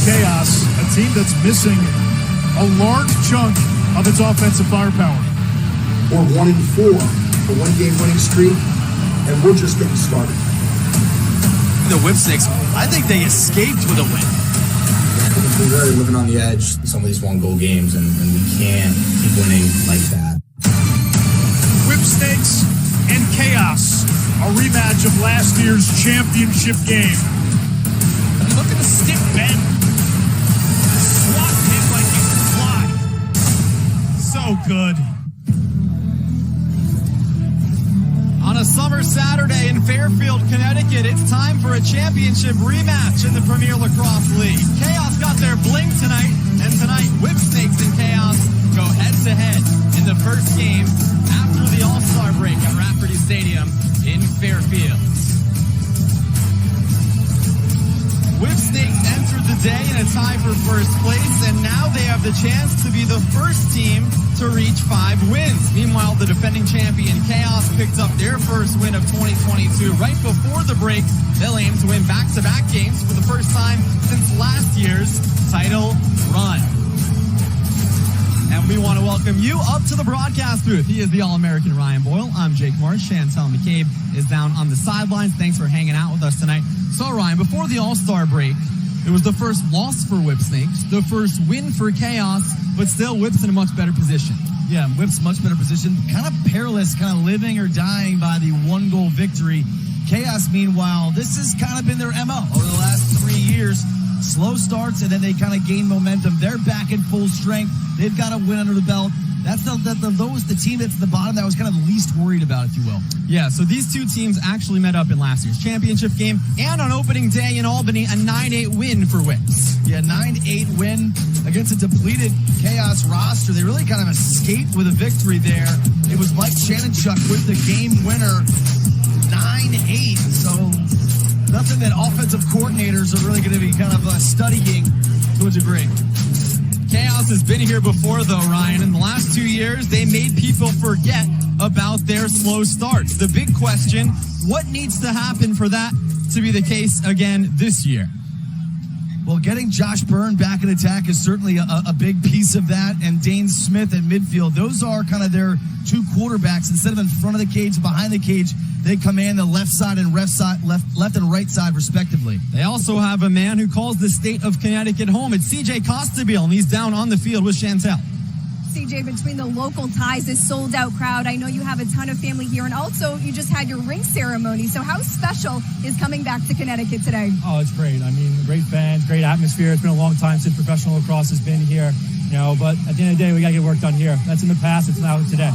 Chaos, a team that's missing a large chunk of its offensive firepower. We're 1-4, a one-game winning streak, and we're just getting started. The Whipsnakes, I think they escaped with a win. We're really living on the edge in some of these one-goal games, and we can't keep winning like that. Whipsnakes and Chaos, a rematch of last year's championship game. Look at the stick bend. Swat him like he can fly. So good. On a summer Saturday in Fairfield, Connecticut, it's time for a championship rematch in the Premier Lacrosse League. Chaos got their bling tonight, and tonight Whipsnakes and Chaos go head-to-head in the first game after the All-Star break at Rafferty Stadium in Fairfield. Whipsnakes entered the day in a tie for first place, and now they have the chance to be the first team to reach 5 wins. Meanwhile, the defending champion Chaos picked up their first win of 2022 right before the break. They'll aim to win back-to-back games for the first time since last year's title run. And we want to welcome you up to the broadcast booth. He is the All-American Ryan Boyle. I'm Jake Marsh. Chantel McCabe is down on the sidelines. Thanks for hanging out with us tonight. So, Ryan, before the All-Star break, it was the first loss for Whipsnakes, the first win for Chaos, but still Whip's in a much better position. Yeah, Whip's much better position. Kind of perilous, kind of living or dying by the one-goal victory. Chaos, meanwhile, this has kind of been their MO over the last 3 years. Slow starts, and then they kind of gain momentum. They're back in full strength. They've got a win under the belt. That's the team that's at the bottom that I was kind of the least worried about, if you will. Yeah, so these two teams actually met up in last year's championship game, and on opening day in Albany, a 9-8 win for Whips. Yeah, 9-8 win against a depleted Chaos roster. They really kind of escaped with a victory there. It was Mike Chanenchuk with the game winner, 9-8. So nothing that offensive coordinators are really going to be kind of studying to a degree. Chaos has been here before, though, Ryan. In the last 2 years, they made people forget about their slow starts. The big question, what needs to happen for that to be the case again this year? Well, getting Josh Byrne back in attack is certainly a big piece of that, and Dhane Smith at midfield. Those are kind of their two quarterbacks. Instead of in front of the cage, behind the cage, they command the left side and left and right side, respectively. They also have a man who calls the state of Connecticut home. It's CJ Costabile, and he's down on the field with Chantel. CJ, between the local ties, this sold-out crowd, I know you have a ton of family here, and also you just had your ring ceremony. So how special is coming back to Connecticut today? Oh, it's great. I mean, great fans, great atmosphere. It's been a long time since professional lacrosse has been here, but at the end of the day, we got to get work done here. That's in the past. It's now today.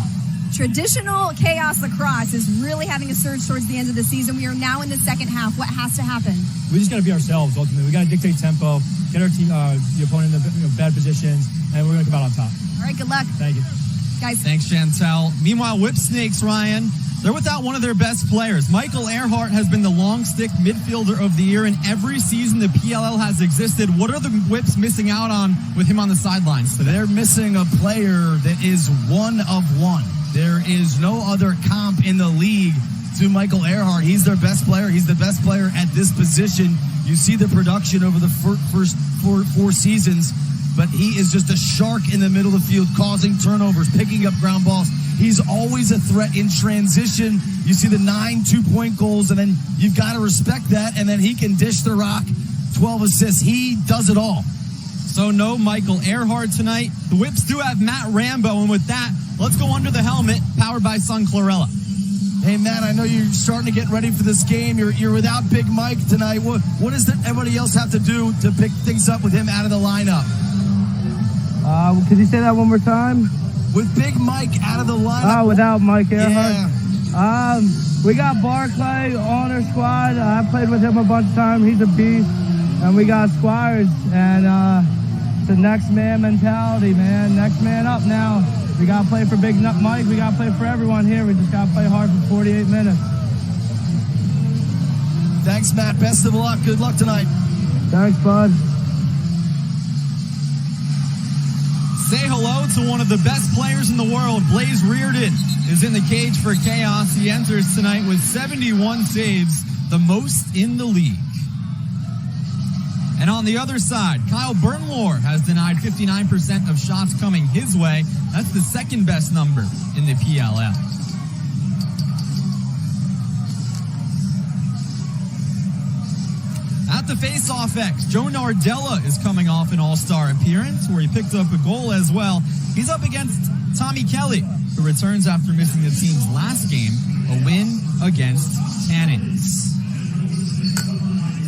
Traditional Chaos lacrosse is really having a surge towards the end of the season. We are now in the second half. What has to happen? We just got to be ourselves, ultimately. We got to dictate tempo, get our team, the opponent in the bad positions, and we're going to come out on top. All right, good luck. Thank you. Guys. Thanks, Chantel. Meanwhile, Whipsnakes, Ryan, they're without one of their best players. Michael Earhart has been the long stick midfielder of the year, and every season the PLL has existed. What are the Whips missing out on with him on the sidelines today? They're missing a player that is one of one. There is no other comp in the league to Michael Earhart. He's their best player. He's the best player at this position. You see the production over the first four seasons, but he is just a shark in the middle of the field, causing turnovers, picking up ground balls. He's always a threat in transition. You see the 9 2-point goals, and then you've got to respect that, and then he can dish the rock, 12 assists. He does it all. So no Michael Earhart tonight. The Whips do have Matt Rambo, and with that, let's go under the helmet, powered by Sun Chlorella. Hey, Matt, I know you're starting to get ready for this game. You're without Big Mike tonight. What does everybody else have to do to pick things up with him out of the lineup? Could you say that one more time? With Big Mike out of the lineup. Oh, without Mike Earhart? Yeah. We got Barclay on our squad. I played with him a bunch of times. He's a beast. And we got Squires. And it's a next man mentality, man. Next man up now. We got to play for Big Mike. We got to play for everyone here. We just got to play hard for 48 minutes. Thanks, Matt. Best of luck. Good luck tonight. Thanks, bud. Say hello to one of the best players in the world. Blaze Reardon is in the cage for Chaos. He enters tonight with 71 saves, the most in the league. And on the other side, Kyle Byrne has denied 59% of shots coming his way. That's the second best number in the PLL. At the face-off X, Joe Nardella is coming off an all-star appearance where he picked up a goal as well. He's up against Tommy Kelly, who returns after missing the team's last game, a win against Cannons.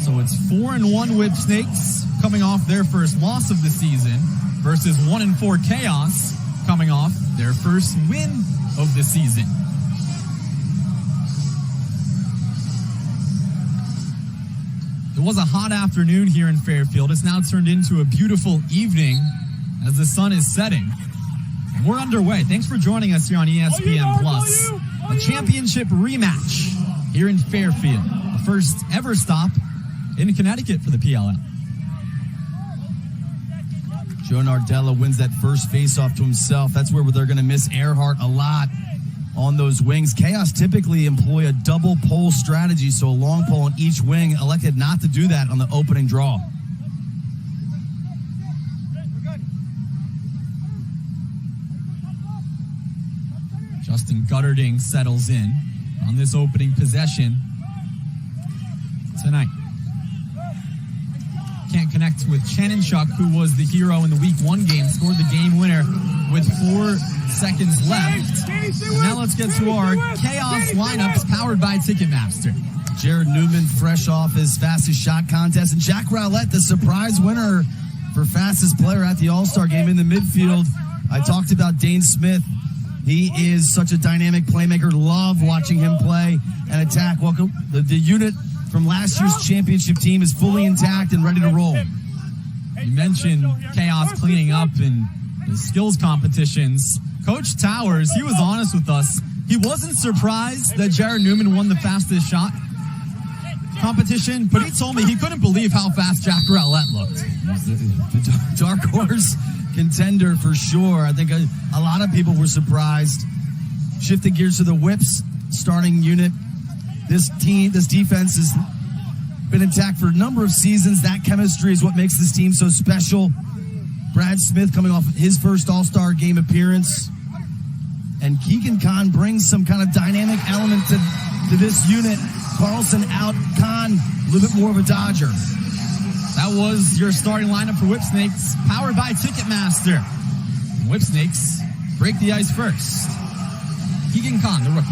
So it's 4-1 Whipsnakes coming off their first loss of the season versus 1-4 Chaos coming off their first win of the season. It was a hot afternoon here in Fairfield. It's now turned into a beautiful evening as the sun is setting. And we're underway. Thanks for joining us here on ESPN Plus. A championship rematch here in Fairfield. The first ever stop in Connecticut for the PLL. Joe Nardella wins that first faceoff to himself. That's where they're going to miss Earhart a lot on those wings. Chaos typically employ a double pole strategy, so a long pole on each wing. Elected not to do that on the opening draw. Justin Guterding settles in on this opening possession tonight. Can't connect with Chanenchuk, who was the hero in the Week 1 game, scored the game winner with 4 seconds left. And now let's get to our Chaos lineups powered by Ticketmaster. Jarrod Neumann fresh off his fastest shot contest, and Jack Rowlett, the surprise winner for fastest player at the All-Star game in the midfield. I talked about Dhane Smith. He is such a dynamic playmaker. Love watching him play and attack. Welcome. The unit from last year's championship team is fully intact and ready to roll. You mentioned Chaos cleaning up in the skills competitions. Coach Towers, he was honest with us. He wasn't surprised that Jarrod Neumann won the fastest shot competition, but he told me he couldn't believe how fast Jack Rowlett looked. The dark horse contender for sure. I think a lot of people were surprised. Shifting gears to the Whips starting unit. This defense has been intact for a number of seasons. That chemistry is what makes this team so special. Brad Smith coming off his first All-Star game appearance. And Keegan Khan brings some kind of dynamic element to this unit. Carlson out, Khan a little bit more of a Dodger. That was your starting lineup for Whipsnakes, powered by Ticketmaster. Whipsnakes break the ice first. Keegan Khan, the rookie.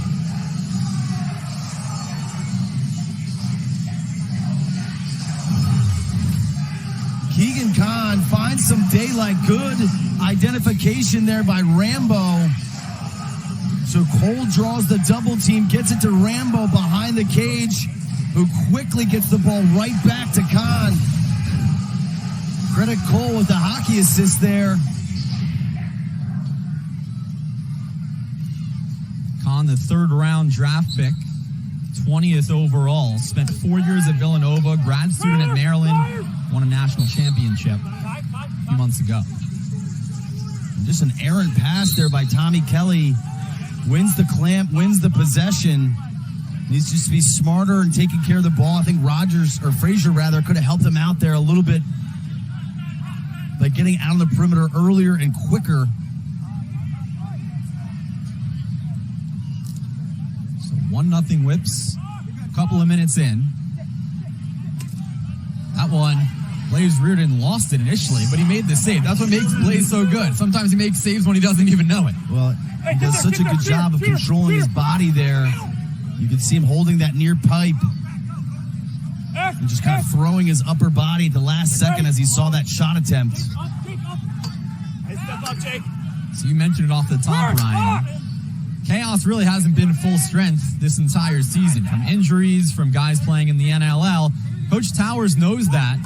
Keegan Khan finds some daylight. Good identification there by Rambo. So Cole draws the double team, gets it to Rambo behind the cage, who quickly gets the ball right back to Khan. Credit Cole with the hockey assist there. Khan, the third-round draft pick, 20th overall. Spent 4 years at Villanova, grad student at Maryland, won a national championship a few months ago. And just an errant pass there by Tommy Kelly. Wins the clamp, wins the possession. Needs just to be smarter and taking care of the ball. I think Fraser could have helped him out there a little bit by getting out on the perimeter earlier and quicker. So 1-0 Whips. A couple of minutes in. That one, Blaze Reardon lost it initially, but he made the save. That's what makes Blaze so good. Sometimes he makes saves when he doesn't even know it. Well, he does such a good job of controlling his body there. You can see him holding that near pipe and just kind of throwing his upper body at the last second as he saw that shot attempt. So you mentioned it off the top, Ryan. Chaos really hasn't been full strength this entire season. From injuries, from guys playing in the NLL. Coach Towers knows that.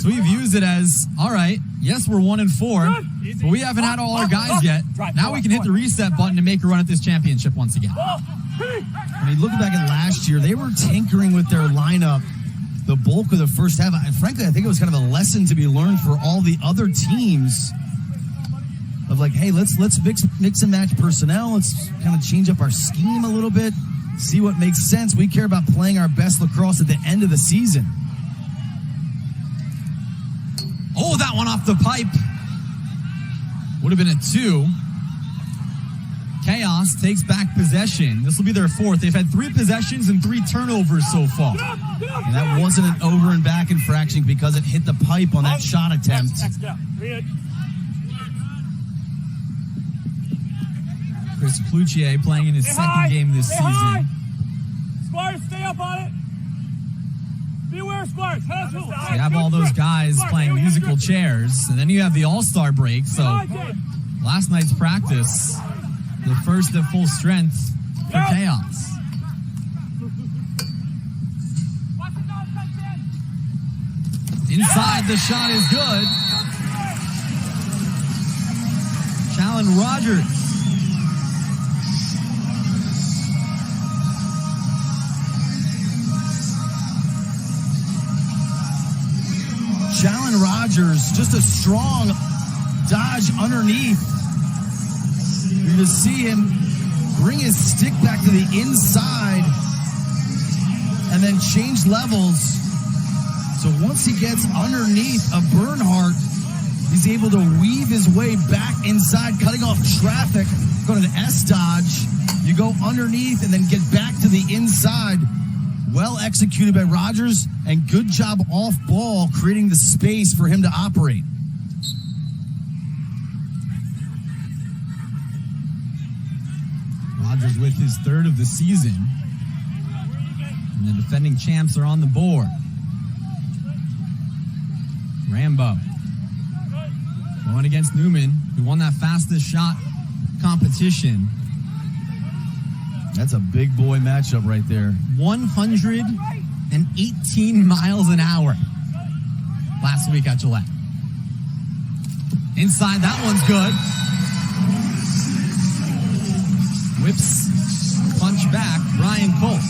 So he views it as, all right, yes, we're 1-4, but we haven't had all our guys yet. Now we can hit the reset button and make a run at this championship once again. I mean, looking back at last year, they were tinkering with their lineup the bulk of the first half. And frankly, I think it was kind of a lesson to be learned for all the other teams of like, hey, let's mix and match personnel. Let's kind of change up our scheme a little bit, see what makes sense. We care about playing our best lacrosse at the end of the season. that one off the pipe. Would have been a 2. Chaos takes back possession. This will be their 4th. They've had 3 possessions and 3 turnovers so far. And that wasn't an over and back infraction because it hit the pipe on that shot attempt. Chris Cloutier playing in his second game this season. Squires, stay up on it. Beware, Squires. You have all those guys playing musical chairs, and then you have the All-Star break. So last night's practice, the first at full strength for Chaos. Inside, the shot is good. Challen Rogers. Challen Rogers, just a strong dodge underneath. You're going to see him bring his stick back to the inside and then change levels. So once he gets underneath a Bernhardt, he's able to weave his way back inside, cutting off traffic. Go to the S dodge. You go underneath and then get back to the inside. Well executed by Rogers, and good job off ball, creating the space for him to operate. Rogers with his 3rd of the season. And the defending champs are on the board. Rambo going against Neumann, who won that fastest shot competition. That's a big boy matchup right there. 118 miles an hour last week at Challen. Inside, that one's good. Whips, punch back, Bryan Cole.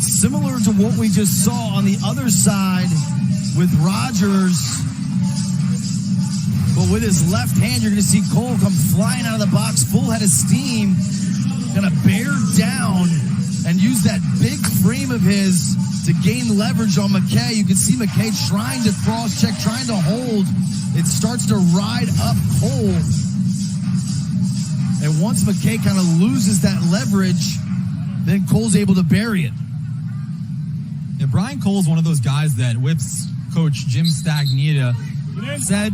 Similar to what we just saw on the other side with Rogers, but with his left hand, you're going to see Cole come flying out of the box, full head of steam, going to bear down and use that big frame of his to gain leverage on McKay. You can see McKay trying to cross-check, trying to hold. It starts to ride up Cole. And once McKay kind of loses that leverage, then Cole's able to bury it. Yeah, Bryan Cole's one of those guys that Whips coach Jim Stagnita said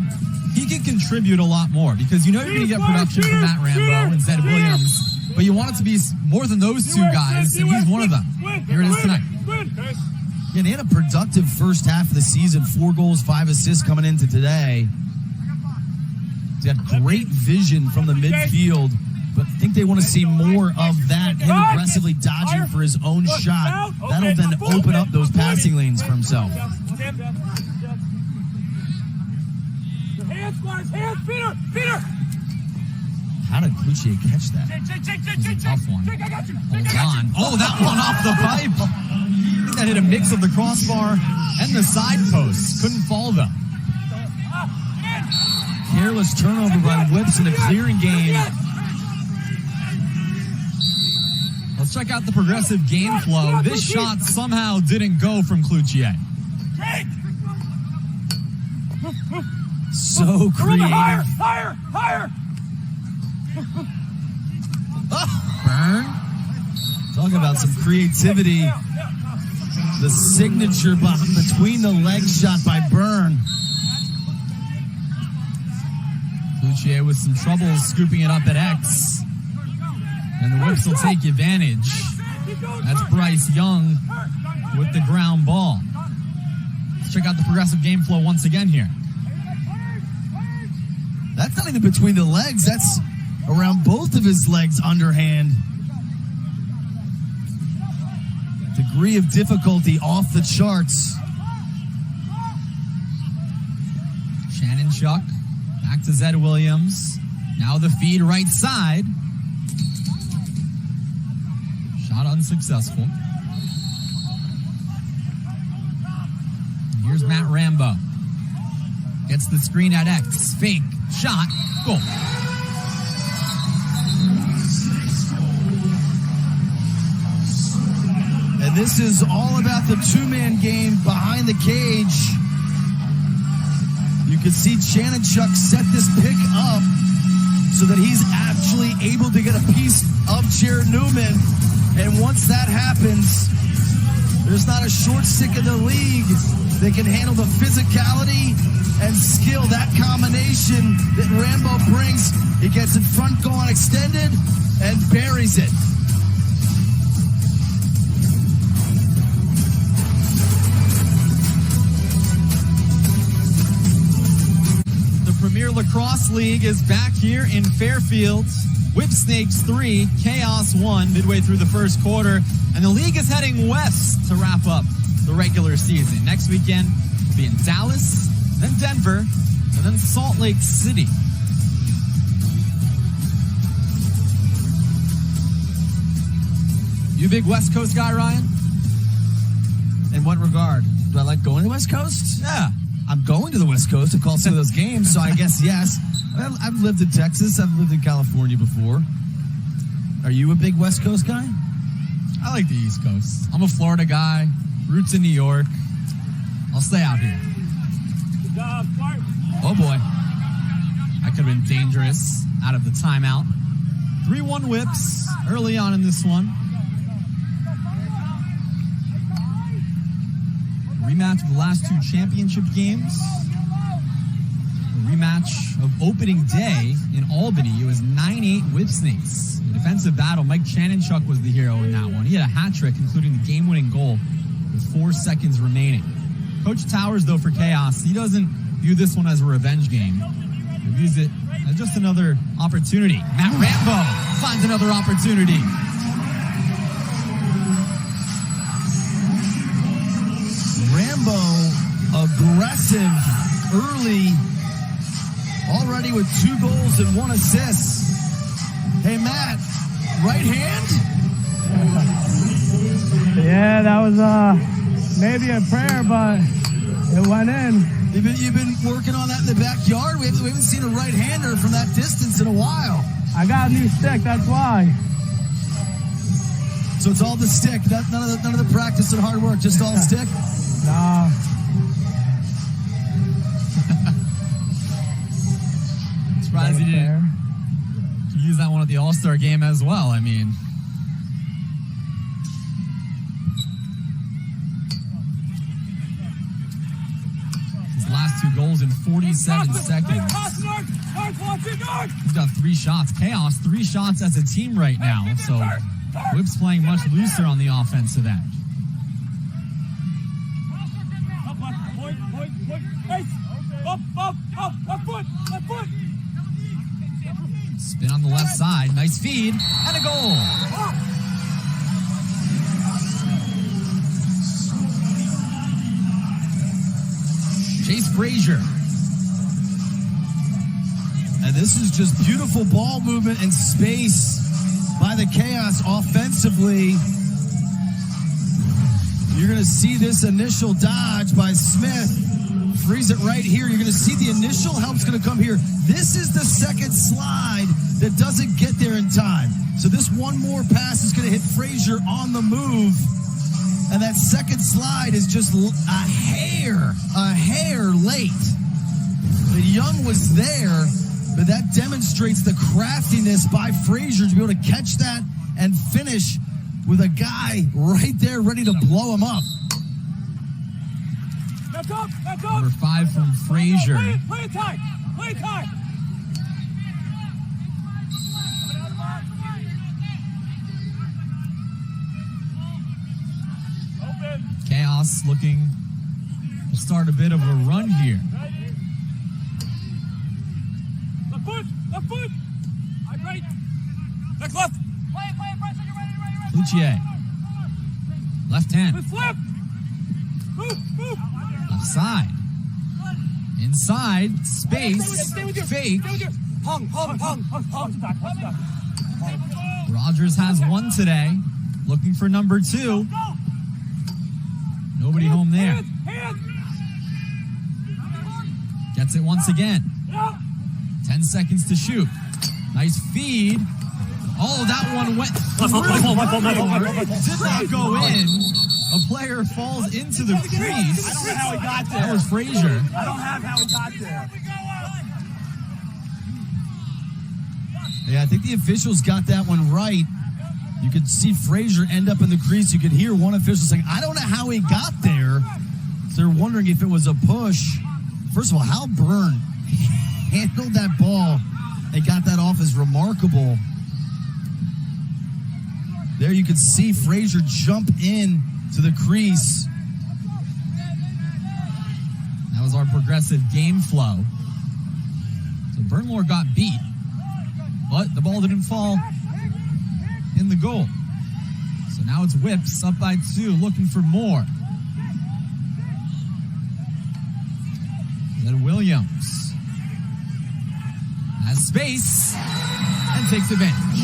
he can contribute a lot more, because you know you're going to get production from Matt Rambo and Zed Williams, but you want it to be more than those 2 guys, and he's one of them. Here it is tonight. Yeah, they had a productive first half of the season, 4 goals, 5 assists coming into today. They had great vision from the midfield, but I think they want to see more of that, him aggressively dodging for his own shot. That'll then open up those passing lanes for himself. Hands, Peter! How did Cloutier catch that? It was a tough one. Hold on. Oh, that one off the pipe. I think that hit a mix of the crossbar and the side post. Couldn't fall, though. Careless turnover by Whips in a clearing game. Let's check out the progressive game flow. This shot somehow didn't go from Cloutier. So creative. Higher! Byrne. Talk about some creativity. The signature between the legs shot by Byrne. Cloutier with some trouble scooping it up at X. And the Whips will take advantage. That's Bryce Young with the ground ball. Let's check out the progressive game flow once again here. That's not even between the legs. That's around both of his legs underhand. Degree of difficulty off the charts. Chanenchuk back to Zed Williams. Now the feed right side. Shot unsuccessful. Here's Matt Rambo. Gets the screen at X. Fake. Shot. Goal. And And this is all about the two-man game behind the cage. You can see Chanenchuk set this pick up so that he's actually able to get a piece of Jarrod Neumann. And once that happens, there's not a short stick in the league that can handle the physicality and skill, that combination that Rambo brings. He gets in front, going extended, and buries it. The Premier Lacrosse League is back here in Fairfield. Whipsnakes 3, Chaos 1, midway through the first quarter. And the league is heading west to wrap up the regular season. Next weekend, we'll be in Dallas, then Denver, and then Salt Lake City. You a big West Coast guy, Ryan? In what regard? Do I like going to the West Coast? Yeah. I'm going to the West Coast to call some of those games, so I guess yes. I've lived in Texas. I've lived in California before. Are you a big West Coast guy? I like the East Coast. I'm a Florida guy, roots in New York. I'll stay out here. Good job, Clark. Oh boy. That could have been dangerous out of the timeout. 3-1 Whips early on in this one. Rematch of the last two championship games. A rematch of opening day in Albany. It was 9-8 Whipsnakes. The defensive battle, Mike Chanenchuk was the hero in that one. He had a hat trick, including the game-winning goal with 4 seconds remaining. Coach Towers, though, for Chaos, he doesn't view this one as a revenge game. He views it as just another opportunity. Matt Rambo finds another opportunity. Rambo, aggressive early, already with 2 goals and 1 assist. Hey, Matt, right hand? Yeah, that was maybe a prayer, but it went in. You've been working on that in the backyard? We haven't seen a right-hander from that distance in a while. I got a new stick, that's why. So it's all the stick, none of the practice and hard work, just all stick? Nah. Surprised he didn't use that one at the All-Star game as well. I mean, his last 2 goals in 47 seconds. He's got 3 shots. Chaos, 3 shots as a team right now. So Whip's playing much looser on the offensive end. Spin on the left side. Nice feed. And a goal. Chase Fraser. And this is just beautiful ball movement and space by the Chaos offensively. You're going to see this initial dodge by Smith. Freeze it right here. You're going to see the initial help's going to come here. This is the second slide that doesn't get there in time. So this one more pass is going to hit Fraser on the move. And that second slide is just a hair late. The Young was there, but that demonstrates the craftiness by Fraser to be able to catch that and finish with a guy right there ready to blow him up. Number 5 from Fraser. Play tight. Chaos looking to start a bit of a run here. Left foot. Right. Left. Cloutier. Left hand. Flip. Move. Left side. Inside. Space. Fake. Hung. Rogers has 1 today. Looking for number 2. Nobody home there. Gets it once again. 10 seconds to shoot. Nice feed. Oh, that one went through. Did not go in. A player falls into the crease. I don't know how he got there. That was Fraser. I don't have how he got there. Yeah, I think the officials got that one right. You could see Fraser end up in the crease. You could hear one official saying, I don't know how he got there. So they're wondering if it was a push. First of all, how Byrne handled that ball and got that off is remarkable. There you can see Fraser jump in to the crease. That was our progressive game flow. So Byrne got beat, but the ball didn't fall in the goal. So now it's Whips up by 2, looking for more. Then Williams has space and takes advantage.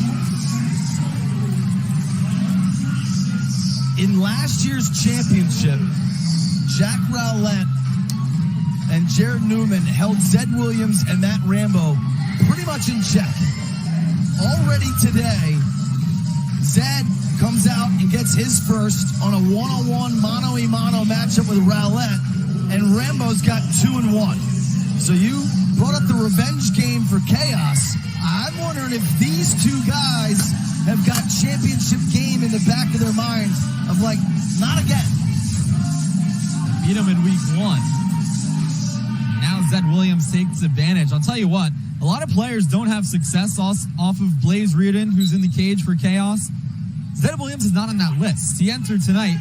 In last year's championship, Jack Rowlett and Jarrod Neumann held Zed Williams and Matt Rambo pretty much in check. Already today, Zed comes out and gets his first on a one-on-one mano-a-mano matchup with Rowlett, and Rambo's got 2 and 1. So you brought up the revenge game for Chaos. I'm wondering if these two guys have got championship game in the back of their minds of like, not again. Beat him in week 1. Now Zed Williams takes advantage. I'll tell you what, a lot of players don't have success off of Blaze Reardon, who's in the cage for Chaos. Zed Williams is not on that list. He entered tonight,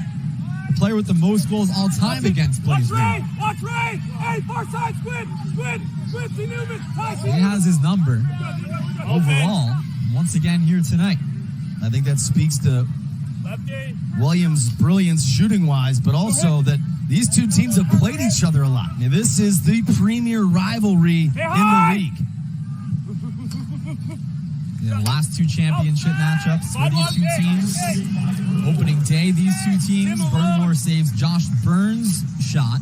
the player with the most goals all time against Blaze Reardon. Watch Ray! Hey, far side, squid! See Newman! He has his number overall, once again here tonight. I think that speaks to Williams' brilliance shooting-wise, but also that these two teams have played each other a lot. Now, this is the premier rivalry in the league. The last 2 championship matchups for these two teams. Opening day, these two teams. Byrne saves Josh Byrne's shot.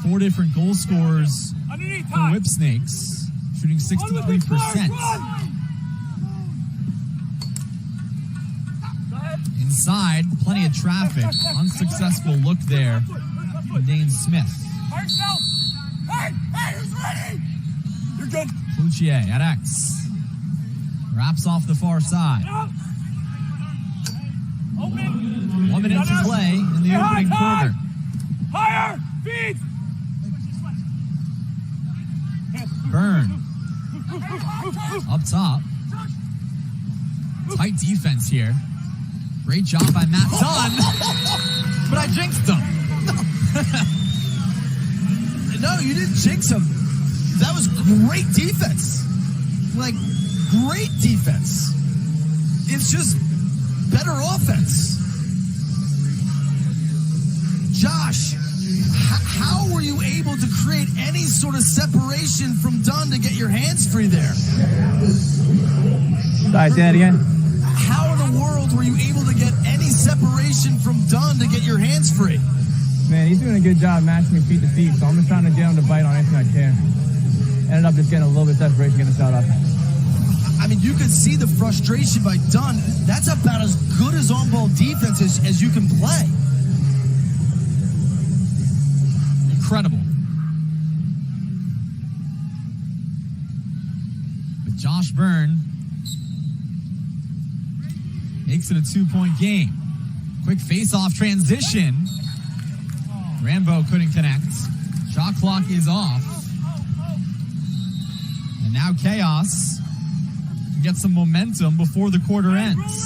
4 different goal scorers for Whipsnakes, shooting 63%. Inside, plenty of traffic. Unsuccessful look there from Dhane Smith. Hey, who's ready? You're good. Cloutier at X. Wraps off the far side. 1 minute to play in the opening quarter. Higher! Feed! Byrne. Up top. Tight defense here. Great job by Matt Dunn. But I jinxed him. No, you didn't jinx him. That was great defense. Like, great defense. It's just better offense. Josh, how were you able to create any sort of separation from Dunn to get your hands free there? Sorry, say that again. How in the world were you able to get any separation from Dunn to get your hands free? Man, he's doing a good job matching me feet to feet, so I'm just trying to get him to bite on anything I can. Ended up just getting a little bit of separation, getting a shot off. I mean, you could see the frustration by Dunn. That's about as good as on-ball defense as you can play. Incredible. But Josh Byrne makes it a 2-point game. Quick face-off transition. Rambo couldn't connect. Shot clock is off. And now Chaos can get some momentum before the quarter ends.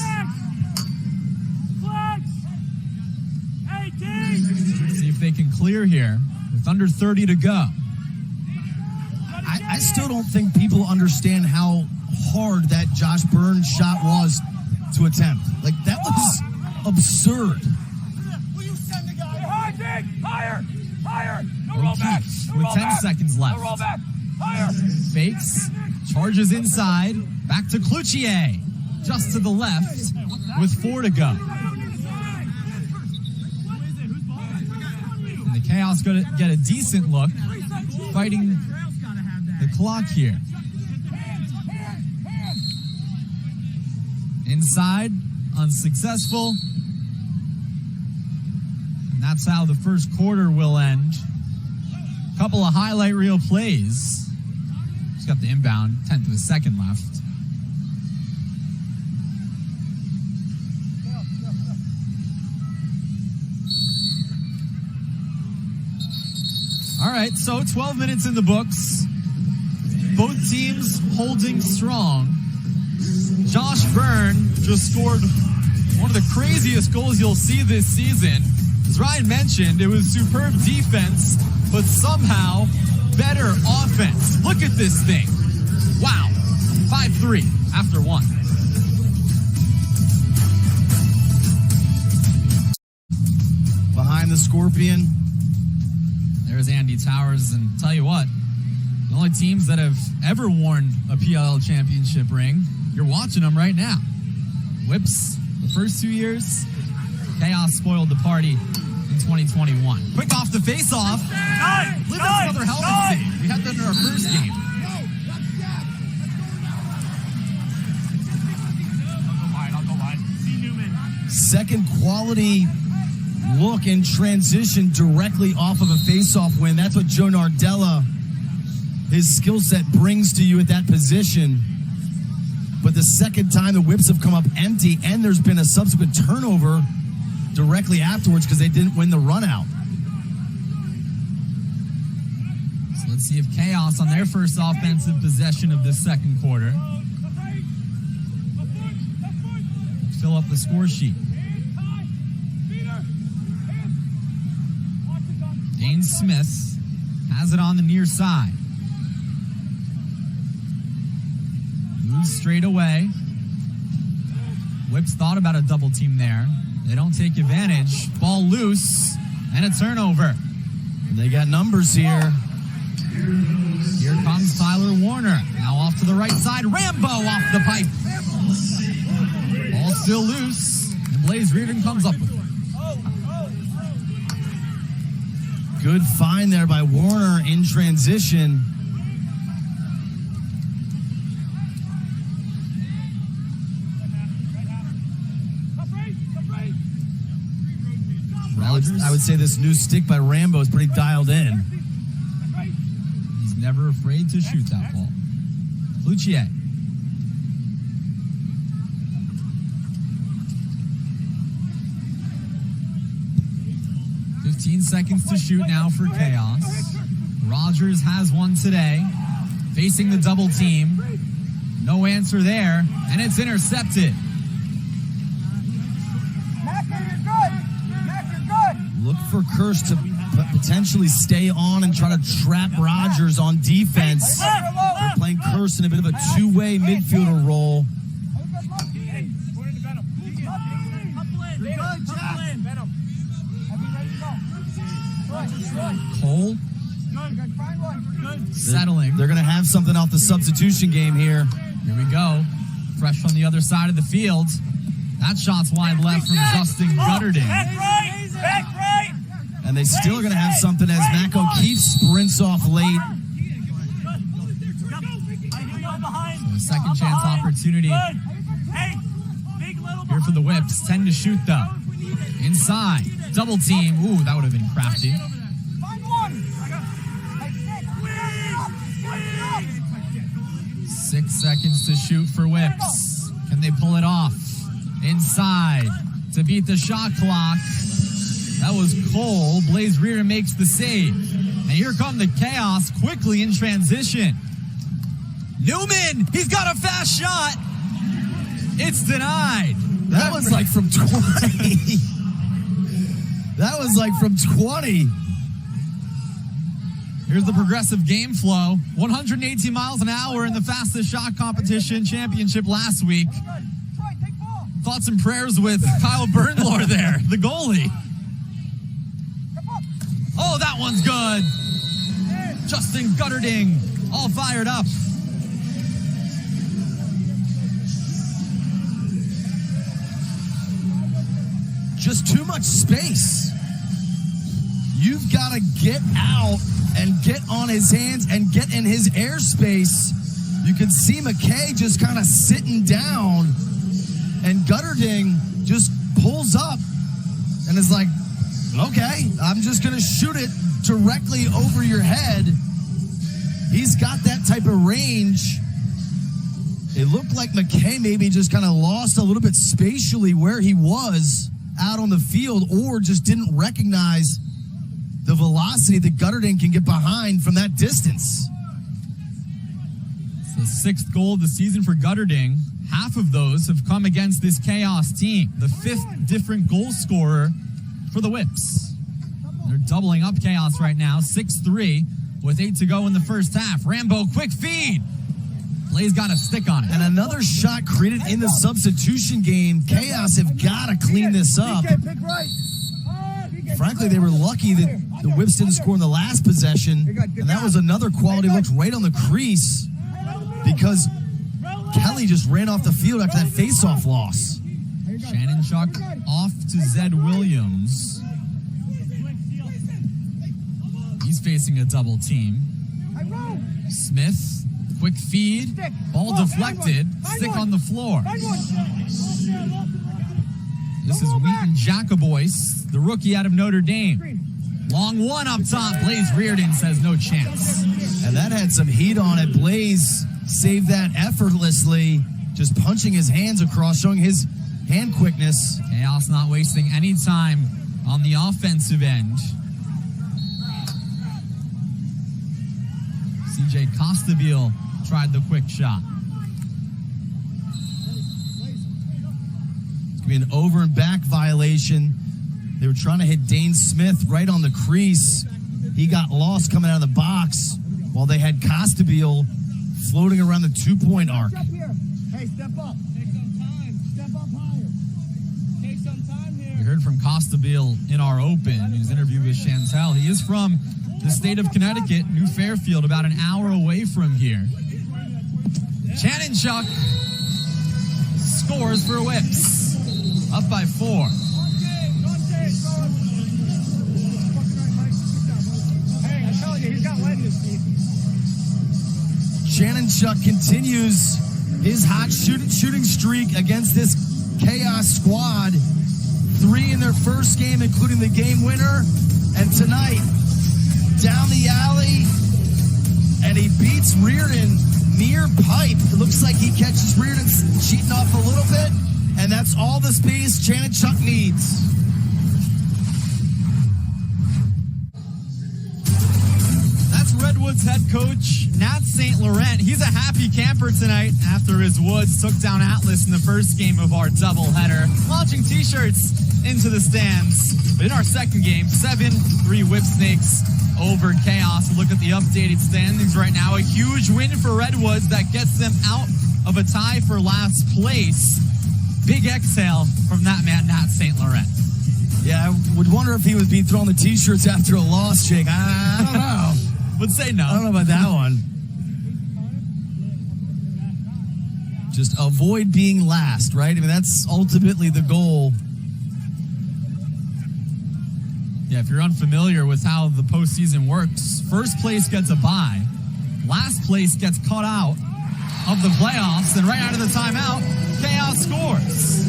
See if they can clear here with under 30 to go. I still don't think people understand how hard that Josh Byrne shot was to attempt. Like, that was absurd. Will you send the guy? Higher! No roll O'Keefe back. with 10 seconds left. No roll back. Higher! Fakes, charges inside, back to Cloutier, just to the left with 4 to go. And the Chaos going to get a decent look, fighting the clock here. Inside, unsuccessful. And that's how the first quarter will end. Couple of highlight reel plays. Just got the inbound, 10th of a second left. All right, so 12 minutes in the books. Both teams holding strong. Josh Byrne just scored one of the craziest goals you'll see this season. As Ryan mentioned, it was superb defense, but somehow better offense. Look at this thing. Wow. 5-3 after one. Behind the Scorpion. There's Andy Towers, and tell you what, the only teams that have ever worn a PLL championship ring, you're watching them right now. Whips, the first 2 years, Chaos spoiled the party in 2021. Quick off the face-off. Look at another helmet save. We had that in our first game. I'll go wide. See Neumann. Second quality look and transition directly off of a face-off win. That's what Joe Nardella, his skill set brings to you at that position. But the second time the Whips have come up empty, and there's been a subsequent turnover directly afterwards because they didn't win the run-out. So let's see if Chaos on their first offensive possession of this second quarter fill up the score sheet. Dhane Smith has it on the near side. Moves straight away. Whips thought about a double team there. They don't take advantage. Ball loose and a turnover. They got numbers here. Here comes Tyler Warner. Now off to the right side. Rambo off the pipe. Ball still loose. And Blaze Reardon comes up with it. Good find there by Warner in transition. I would say this new stick by Rambo is pretty dialed in. He's never afraid to shoot that ball. Cloutier. Seconds to shoot now for Chaos. Rogers has one today, facing the double team. No answer there, and it's intercepted. Look for Kirst to potentially stay on and try to trap Rogers on defense. They're playing Kirst in a bit of a two-way midfielder role. Cole settling. They're going to have something off the substitution game here. Here we go. Fresh from the other side of the field. That shot's wide left from Justin Guterding. Back right. And they still are going to have something as Mac O'Keefe sprints off late. So a second chance opportunity here for the Whips. 10 to shoot though. Inside. Double team. Ooh, that would have been crafty. 6 seconds to shoot for Whips. Can they pull it off? Inside to beat the shot clock. That was Cole. Blaze Reardon makes the save. And here come the Chaos quickly in transition. Neumann, he's got a fast shot. It's denied. That was like from 20. That was like from 20. Here's the progressive game flow. 118 miles an hour in the fastest shot competition championship last week. Thoughts and prayers with Kyle Bernlor there, the goalie. Oh, that one's good. Justin Guterding, all fired up. Just too much space. You've got to get out and get on his hands and get in his airspace. You can see McKay just kind of sitting down, and Guterding goes up and is like, okay, I'm just going to shoot it directly over your head. He's got that type of range. It looked like McKay maybe just kind of lost a little bit spatially where he was out on the field, or just didn't recognize the velocity that Guterding can get behind from that distance. It's the sixth goal of the season for Guterding. Half of those have come against this Chaos team. The fifth different goal scorer for the Whips. They're doubling up Chaos right now, 6-3 with 8 to go in the first half. Rambo, quick feed. Play's got a stick on it. And another shot created in the substitution game. Chaos have got to clean this up. Frankly, they were lucky that the Whips didn't score in the last possession. And that was another quality look right on the crease, because Kelly just ran off the field after that face-off loss. Chanenchuk off to Zed Williams. He's facing a double team. Smith. Quick feed, ball deflected, stick on the floor. This is Wheaton Jacobois, the rookie out of Notre Dame. Long one up top, Blaze Reardon says no chance. And that had some heat on it. Blaze saved that effortlessly, just punching his hands across, showing his hand quickness. Chaos not wasting any time on the offensive end. CJ Costabile tried the quick shot. It's going to be an over and back violation. They were trying to hit Dhane Smith right on the crease. He got lost coming out of the box while they had Costabile floating around the 2-point arc. Step here. Hey, step up. Take some time. Step up higher. Take some time here. We heard from Costabile in our open in his interview with Chantel. He is from the state of Connecticut, New Fairfield, about an hour away from here. Chanenchuk scores for Whips, up by 4. Hey, I'm telling you, he's got lead in his feet. Chanenchuk continues his hot shooting streak against this Chaos squad. 3 in their first game, including the game winner. And tonight, down the alley, and he beats Reardon near pipe. It looks like he catches Reardon cheating off a little bit, and that's all the space Chanenchuk needs. That's Redwood's head coach, Nat St. Laurent. He's a happy camper tonight after his Woods took down Atlas in the first game of our doubleheader. Launching t-shirts into the stands. But in our second game, 7-3 Whipsnakes over Chaos. Look at the updated standings right now. A huge win for Redwoods that gets them out of a tie for last place. Big exhale from that man, Nat St. Laurent. Yeah, I would wonder if he would be throwing the t-shirts after a loss, Jake. I don't know. Would say no. I don't know about that one. Just avoid being last, right? I mean, that's ultimately the goal. Yeah, if you're unfamiliar with how the postseason works, first place gets a bye. Last place gets cut out of the playoffs, and right out of the timeout, Chaos scores.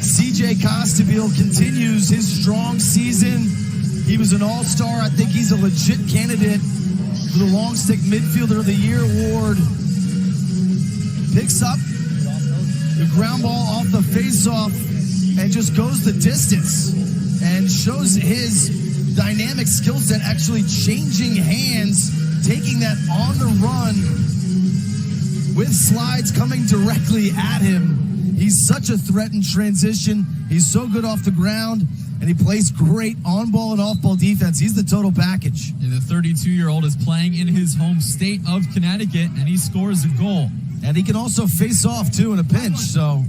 CJ Costabile continues his strong season. He was an all-star. I think he's a legit candidate for the Long Stick Midfielder of the Year award. Picks up the ground ball off the face-off and just goes the distance and shows his dynamic skill set, actually changing hands, taking that on the run with slides coming directly at him. He's such a threat in transition. He's so good off the ground, and he plays great on-ball and off-ball defense. He's the total package. And the 32-year-old is playing in his home state of Connecticut, and he scores a goal. And he can also face off, too, in a pinch, so.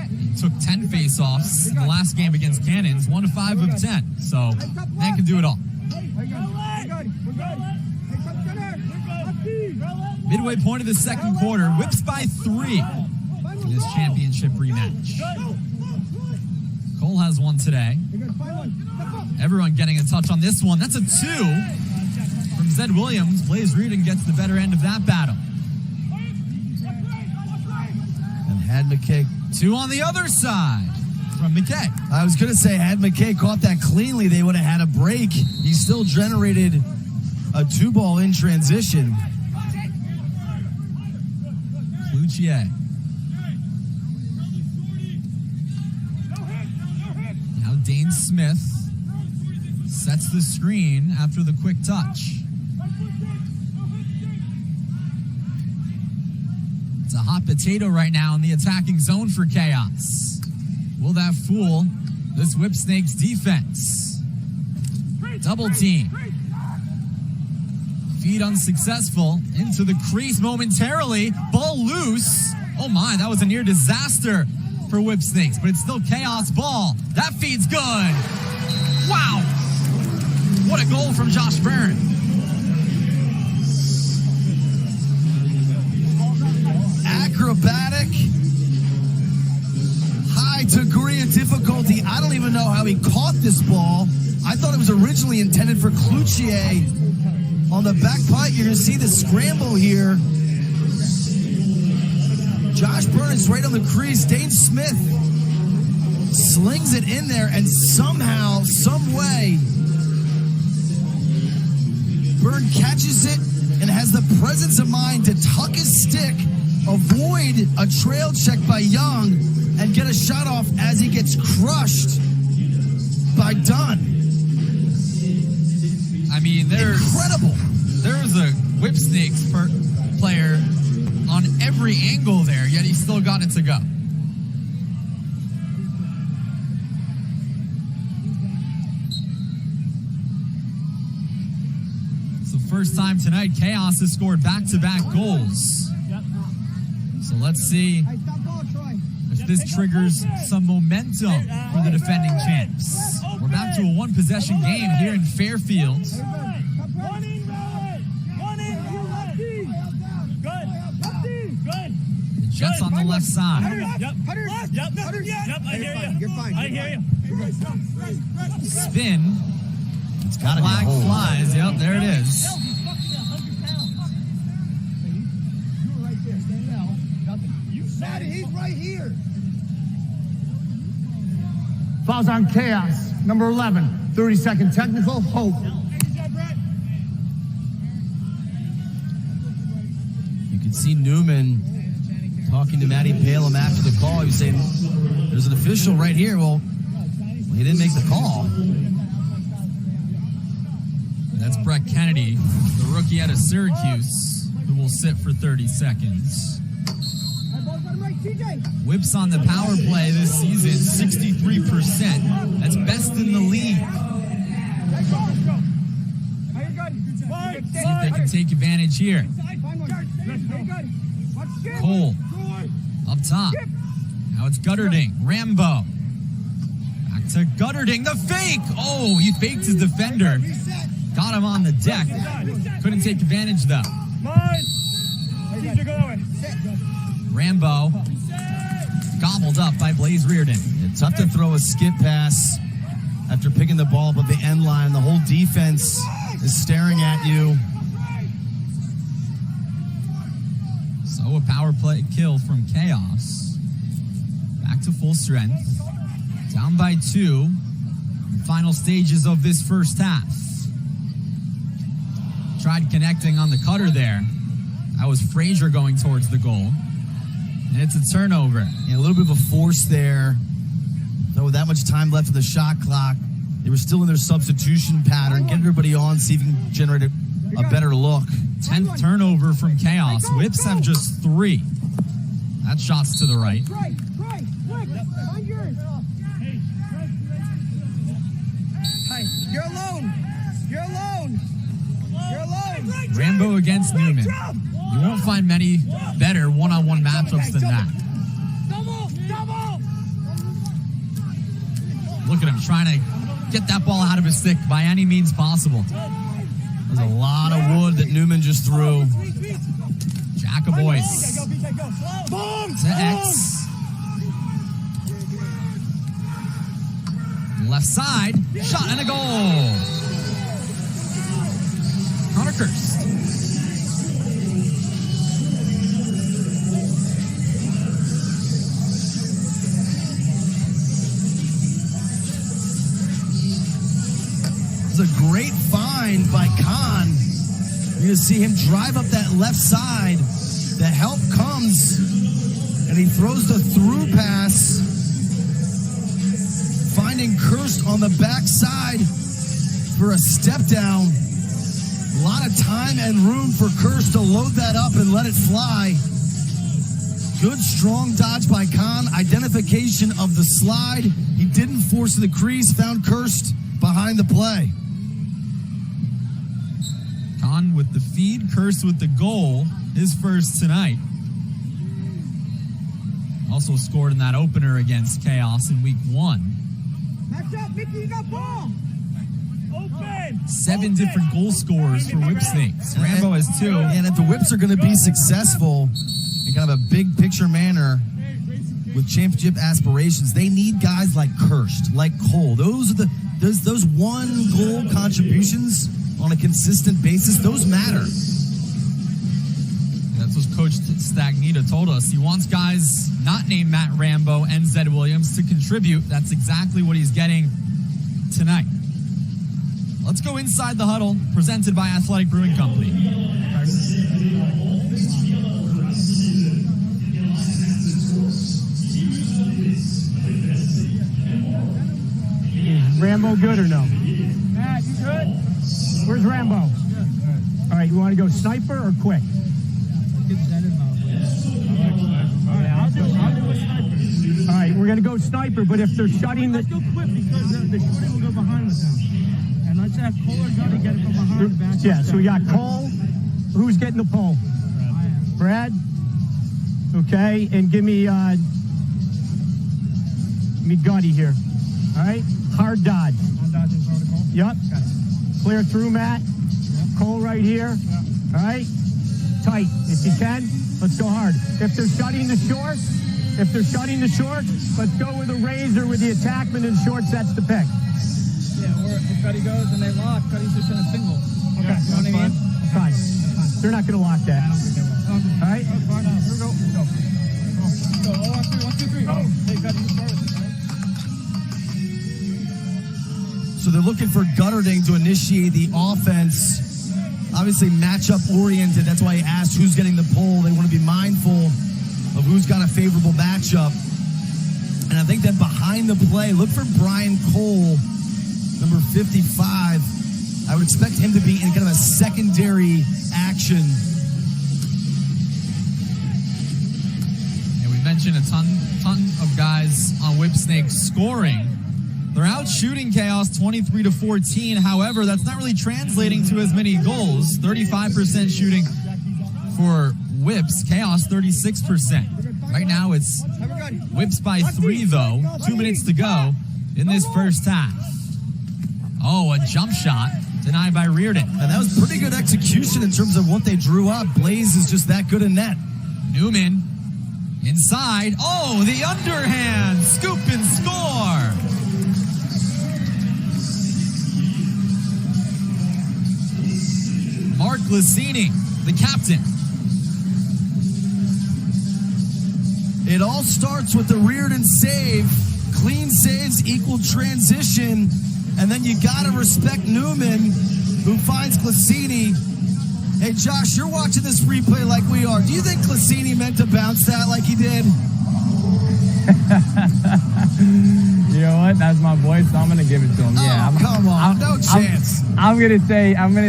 He took 10 face-offs in the last game against Cannons, 1 of 5 of 10. So, man can do it all. Midway point of the second quarter, Whips by 3 in this championship rematch. Cole has one today. Everyone getting a touch on this one. That's a 2 from Zed Williams, Blaze Reardon gets the better end of that battle. And had McKay. 2 on the other side from McKay. I was going to say, had McKay caught that cleanly, they would have had a break. He still generated a 2-ball in transition. Cloutier. Now Dhane Smith sets the screen after the quick touch. It's a hot potato right now in the attacking zone for Chaos. Will that fool this Whipsnakes defense? Double team. Feed unsuccessful. Into the crease momentarily. Ball loose. Oh my, that was a near disaster for Whipsnakes, but it's still Chaos ball. That feed's good. Wow. What a goal from Josh Byrne. Acrobatic. High degree of difficulty. I don't even know how he caught this ball. I thought it was originally intended for Cloutier. On the back pipe, you're going to see the scramble here. Josh Byrne is right on the crease. Dhane Smith slings it in there, and somehow, some way, Byrne catches it and has the presence of mind to tuck his stick, avoid a trail check by Young, and get a shot off as he gets crushed by Dunn. I mean, incredible. There's a Whipsnakes player on every angle there, yet he still got it to go. It's the first time tonight Chaos has scored back-to-back goals. So let's see if this triggers some momentum for the defending champs. We're back to a one-possession game here in Fairfield. The Jets on the left side. Yep, I hear you. You're fine. I hear you. Spin. It's got to be flag flies. Yep, there it is. He's right here. Fouls on Chaos, number 11. 30-second technical, Hope. You can see Neumann talking to Matty Palem after the call. He was saying, there's an official right here. Well, he didn't make the call. That's Brett Kennedy, the rookie out of Syracuse, who will sit for 30 seconds. Whips on the power play this season, 63%. That's best in the league. See if they can take advantage here. Cole, up top. Now it's Guterding, Rambo. Back to Guterding, the fake! Oh, he faked his defender. Got him on the deck. Couldn't take advantage though. Rambo gobbled up by Blaze Reardon. It's tough to throw a skip pass after picking the ball up at the end line. The whole defense is staring at you. So a power play kill from Chaos. Back to full strength. Down by 2. Final stages of this first half. Tried connecting on the cutter there. That was Fraser going towards the goal. And it's a turnover. Yeah, a little bit of a force there. Though with that much time left of the shot clock, they were still in their substitution pattern. Get everybody on, see if you can generate a better look. 10th turnover from Chaos. Whips have just 3. That shot's to the right. You're alone. You're alone. You're alone. Rambo against Neumann. You won't find many better one-on-one matchups than that. Look at him trying to get that ball out of his stick by any means possible. There's a lot of wood that Neumann just threw. Jacoboyce to X. Left side, shot and a goal. Connor Kirst. It's a great find by Khan. You're going to see him drive up that left side. The help comes, and he throws the through pass, finding Kirst on the backside for a step down. A lot of time and room for Kirst to load that up and let it fly. Good, strong dodge by Khan. Identification of the slide. He didn't force the crease, found Kirst behind the play. Khan with the feed, Kirst with the goal, his first tonight. Also scored in that opener against Chaos in week 1. Back up, Mickey, you got ball. Open. 7 different goal scorers for Whipsnakes. Rambo has 2. And if the Whips are going to be successful in kind of a big picture manner with championship aspirations, they need guys like Kirst, like Cole. Those are those one goal contributions on a consistent basis. Those matter. That's what Coach Stagnita told us. He wants guys not named Matt Rambo and Zed Williams to contribute. That's exactly what he's getting tonight. Let's go inside the huddle, presented by Athletic Brewing Company. Is Rambo good or no? Matt, you good? Where's Rambo? All right, you want to go sniper or quick? I'll do a sniper. All right, we're going to go sniper, but if they're shutting the... Let's go quick because the shooting will go behind us now. And let's have Cole or Gunny get it from behind back. Yeah, so we got Cole. Who's getting the pole? Brad? Okay, and give me Gutty here. All right, hard dodge. On dodge in front of Cole? Yep. Clear through, Matt. Cole right here. All right, tight if you can. Let's go hard. If they're shutting the short, let's go with a razor with the attackman and shorts. That's the pick. Yeah, or if Cuddy goes and they lock, Cuddy's just in a single. Okay, You know what I mean? Fine. They're not going to lock that. All right? Here we go. Go. Oh, 1, 2, 3. Oh, hey, Cuddy, you start with it, right? So they're looking for Guterding to initiate the offense. Obviously matchup oriented. That's why he asked who's getting the pole. They want to be mindful of who's got a favorable matchup. And I think that behind the play, look for Bryan Cole, number 55. I would expect him to be in kind of a secondary action. And we mentioned a ton of guys on Whipsnakes scoring. They're out shooting Chaos 23-14. However, that's not really translating to as many goals. 35% shooting for Whips. Chaos 36%. Right now it's Whips by 3 though. 2 minutes to go in this first half. Oh, a jump shot denied by Reardon. And that was pretty good execution in terms of what they drew up. Blaze is just that good in net. Neumann inside. Oh, the underhand. Scoop and score. Mark Glicini, the captain. It all starts with the Reardon save. Clean saves equal transition. And then you got to respect Neumann, who finds Glicini. Hey, Josh, you're watching this replay like we are. Do you think Glicini meant to bounce that like he did? You know what? That's my boy, so I'm gonna give it to him. Yeah, come on, no chance. I'm gonna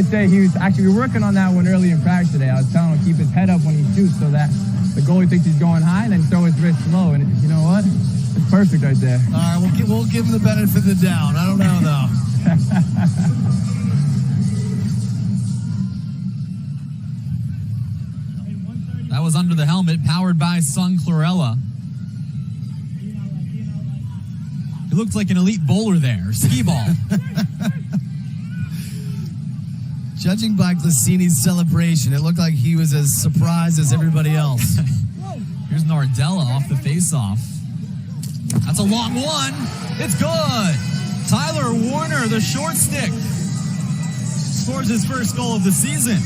say he was actually working on that one early in practice today. I was telling him to keep his head up when he shoots, so that the goalie thinks he's going high, and then throw his wrist low. And you know what? It's perfect right there. All right, we'll give him the benefit of the doubt. I don't know though. That was under the helmet, powered by Sun Chlorella. He looked like an elite bowler there, skee ball. Judging by Glicini's celebration, it looked like he was as surprised as everybody else. Here's Nardella off the faceoff. That's a long one. It's good. Tyler Warner, the short stick. scores his first goal of the season.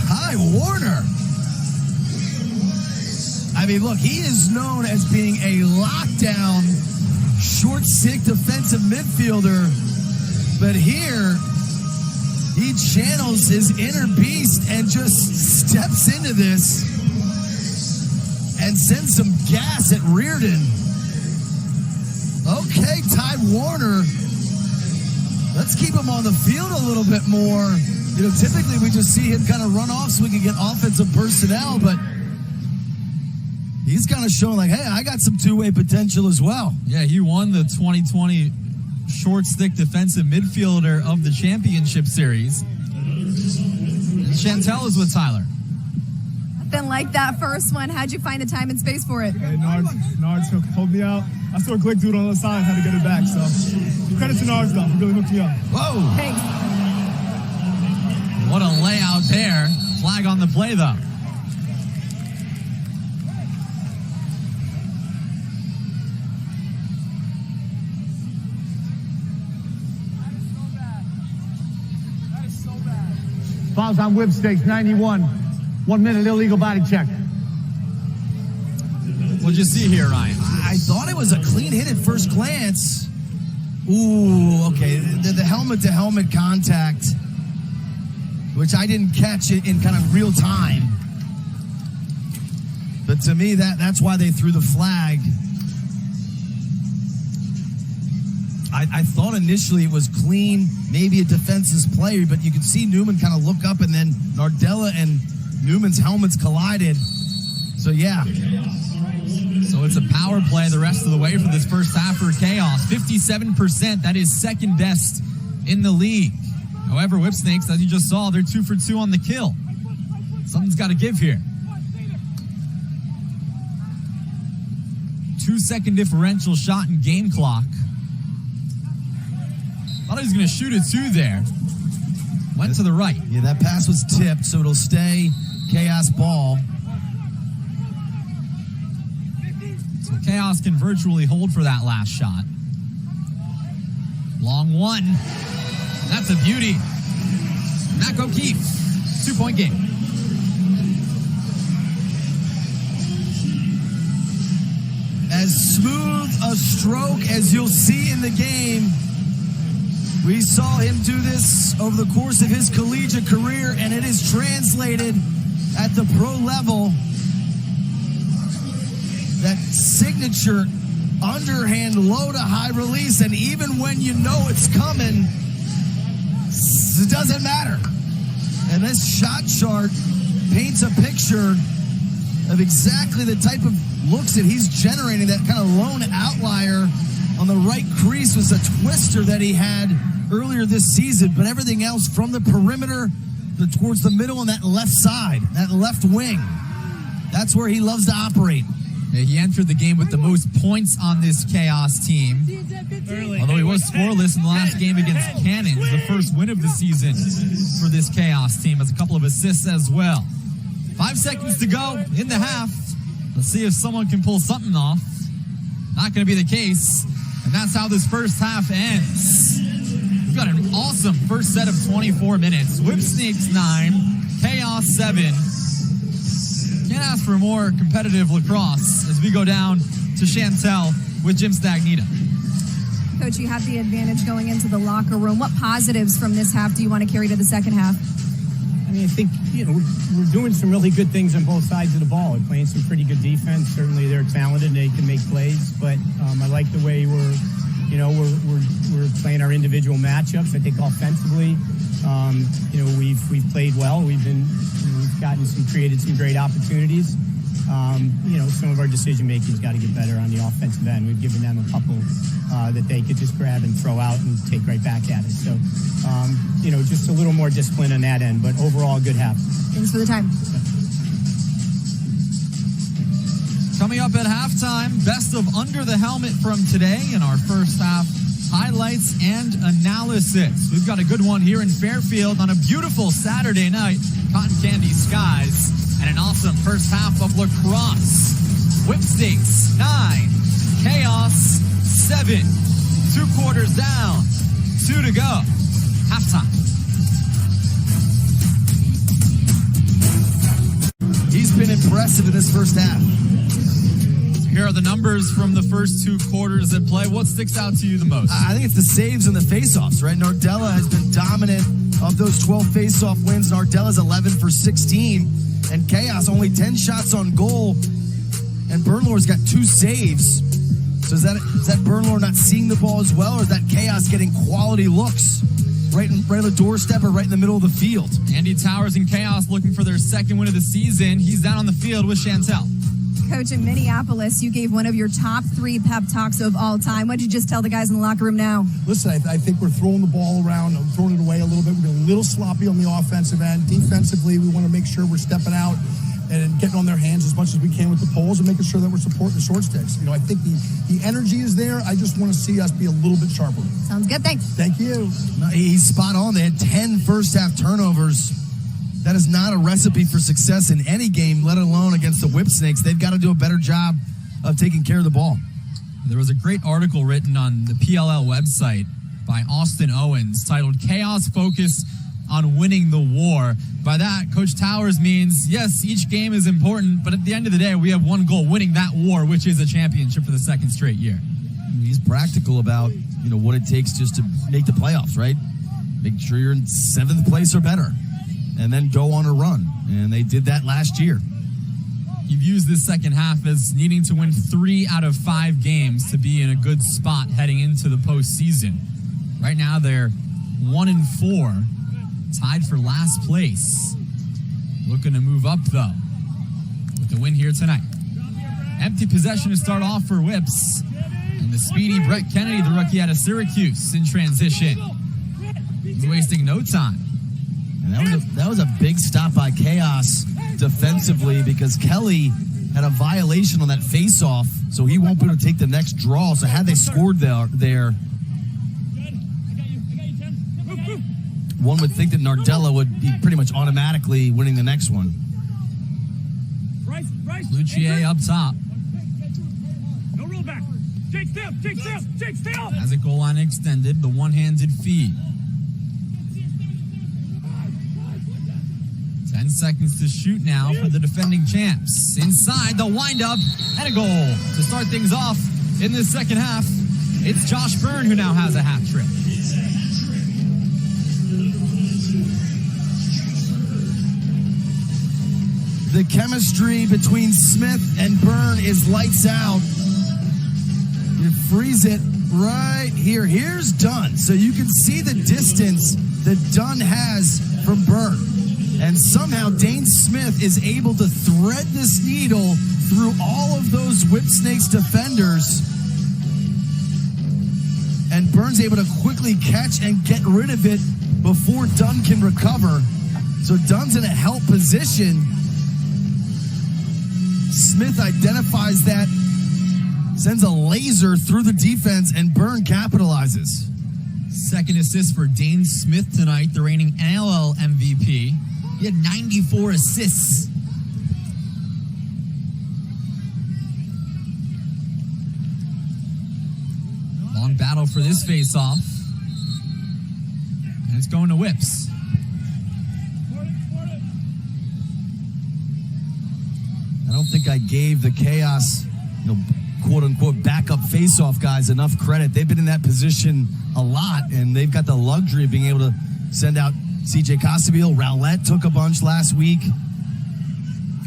Ty Warner. I mean, look, he is known as being a lockdown, short stick defensive midfielder. But here, he channels his inner beast and just steps into this and sends some gas at Reardon. Okay, Ty Warner. Let's keep him on the field a little bit more. You know, typically we just see him kind of run off so we can get offensive personnel, but he's kind of showing like, hey, I got some two-way potential as well. Yeah, he won the 2020 short stick defensive midfielder of the championship series. And Chantel is with Tyler. Nothing like that first one. How'd you find the time and space for it? Hey, Nards helped me out. I saw a Glick dude on the other side, had to get it back. So credit to Nards, though. He really hooked me up. Whoa. Thanks. What a layout there. Flag on the play, though. Fouls on Whipsnakes, 91. 1 minute illegal body check. What'd you see here, Ryan? I thought it was a clean hit at first glance. Ooh, okay. The helmet-to-helmet contact, which I didn't catch it in kind of real time. But to me, that's why they threw the flag. I thought initially it was clean, maybe a defenseless player, but you could see Neumann kind of look up, and then Nardella and Neumann's helmets collided. So, yeah. So it's a power play the rest of the way for this first half for Chaos. 57%, that is second best in the league. However, Whipsnakes, as you just saw, they're 2 for 2 on the kill. Something's got to give here. 2-second differential shot in game clock. Thought he was going to shoot a 2 there. Went to the right. Yeah, that pass was tipped, so it'll stay Chaos ball. So Chaos can virtually hold for that last shot. Long one. That's a beauty. Mac O'Keefe, 2-point game. As smooth a stroke as you'll see in the game. We saw him do this over the course of his collegiate career, and it is translated at the pro level. That signature underhand low to high release, and even when you know it's coming, it doesn't matter. And this shot chart paints a picture of exactly the type of looks that he's generating. That kind of lone outlier on the right crease was a twister that he had earlier this season, but everything else from the perimeter towards the middle and that left side, that left wing, that's where he loves to operate. Yeah, he entered the game with the most points on this Chaos team. Although he was scoreless in the last game against Cannons, the first win of the season for this Chaos team, has a couple of assists as well. 5 seconds to go in the half. Let's see if someone can pull something off. Not going to be the case. And that's how this first half ends. We've got an awesome first set of 24 minutes. Whipsnakes 9, Chaos 7. Can't ask for more competitive lacrosse as we go down to Chantel with Jim Stagnita. Coach, you have the advantage going into the locker room. What positives from this half do you want to carry to the second half? I mean, I think, we're doing some really good things on both sides of the ball. We're playing some pretty good defense. Certainly they're talented and they can make plays, but I like the way we're playing our individual matchups. I think offensively, we've played well. We've created some great opportunities. Some of our decision making's got to get better on the offensive end. We've given them a couple that they could just grab and throw out and take right back at it. So, just a little more discipline on that end, but overall, good half. Thanks for the time. Coming up at halftime, best of Under the Helmet from today in our first half highlights and analysis. We've got a good one here in Fairfield on a beautiful Saturday night, cotton candy skies, and an awesome first half of lacrosse. Whipsnakes 9, Chaos 7. 2 quarters down. 2 to go. Halftime. He's been impressive in this first half. Here are the numbers from the first 2 quarters at play. What sticks out to you the most? I think it's the saves and the faceoffs, right? Nardella has been dominant of those 12 faceoff wins. Nardella's 11 for 16, and Chaos only 10 shots on goal, and Byrne's got 2 saves. So is that Byrne not seeing the ball as well, or is that Chaos getting quality looks right on the doorstep or right in the middle of the field? Andy Towers and Chaos looking for their second win of the season. He's down on the field with Chantel. Coach, in Minneapolis, you gave one of your top 3 pep talks of all time. What did you just tell the guys in the locker room now? Listen, I think we're throwing the ball around, throwing it away a little bit. We're a little sloppy on the offensive end. Defensively, we want to make sure we're stepping out and getting on their hands as much as we can with the poles and making sure that we're supporting the short sticks. I think the energy is there. I just want to see us be a little bit sharper. Sounds good. Thanks. Thank you. No, he's spot on. They had 10 first-half turnovers. That is not a recipe for success in any game, let alone against the Whipsnakes. They've got to do a better job of taking care of the ball. There was a great article written on the PLL website by Austin Owens titled "Chaos Focus on Winning the War." By that, Coach Towers means, yes, each game is important, but at the end of the day, we have one goal, winning that war, which is a championship for the second straight year. He's practical about, what it takes just to make the playoffs, right? Make sure you're in 7th place or better, and then go on a run. And they did that last year. You've used this second half as needing to win 3 out of 5 games to be in a good spot heading into the postseason. Right now, they're 1-4. Tied for last place. Looking to move up, though, with the win here tonight. Empty possession to start off for Whips. And the speedy Brett Kennedy, the rookie out of Syracuse, in transition. He's wasting no time. And that was a big stop by Chaos defensively because Kelly had a violation on that face-off, so he won't be able to take the next draw. So had they scored there, one would think that Nardella would be pretty much automatically winning the next one. Cloutier up top. No roll back. Jake still. Has a goal line extended, the one-handed feed. 10 seconds to shoot now for the defending champs. Inside, the wind-up, and a goal to start things off in this second half. It's Josh Byrne who now has a hat trick. The chemistry between Smith and Byrne is lights out. You freeze it right here. Here's Dunn. So you can see the distance that Dunn has from Byrne. And somehow Dhane Smith is able to thread this needle through all of those Whipsnakes defenders. And Byrne's able to quickly catch and get rid of it before Dunn can recover. So Dunn's in a help position. Smith identifies that, sends a laser through the defense, and Byrne capitalizes. Second assist for Dhane Smith tonight, the reigning NLL MVP. He had 94 assists. Long battle for this face-off. And it's going to Whips. I don't think I gave the Chaos, quote-unquote, backup face-off guys enough credit. They've been in that position a lot, and they've got the luxury of being able to send out CJ Costabile. Rowlett took a bunch last week.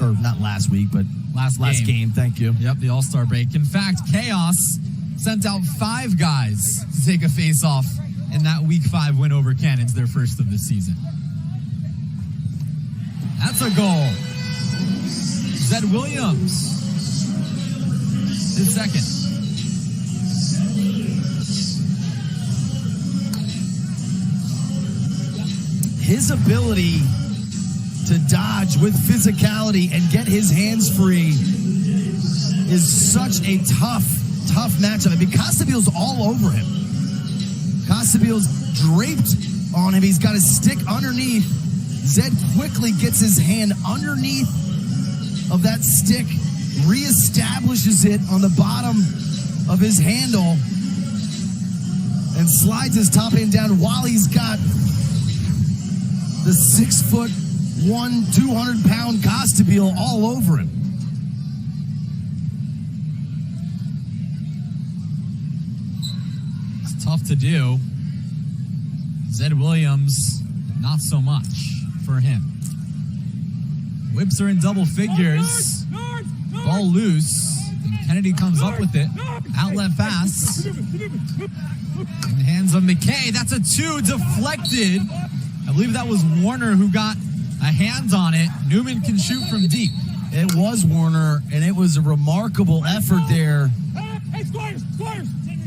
Or not last week, but last game. Thank you. Yep, the All-Star break. In fact, Chaos sent out 5 guys to take a face-off in that Week 5 win over Cannons, their first of the season. That's a goal. Zed Williams, his second. His ability to dodge with physicality and get his hands free is such a tough matchup. I mean, Costabile's all over him. Costabile's draped on him. He's got his stick underneath. Zed quickly gets his hand underneath of that stick, reestablishes it on the bottom of his handle, and slides his top hand down while he's got the 6'1", 200-pound Costabile all over him. It's tough to do. Zed Williams, not so much for him. Whips are in double figures. Ball loose. And Kennedy comes up with it. Outlet pass. In the hands of McKay. That's a 2 deflected. I believe that was Warner who got a hand on it. Neumann can shoot from deep. It was Warner, and it was a remarkable effort there. Hey, Squires! Take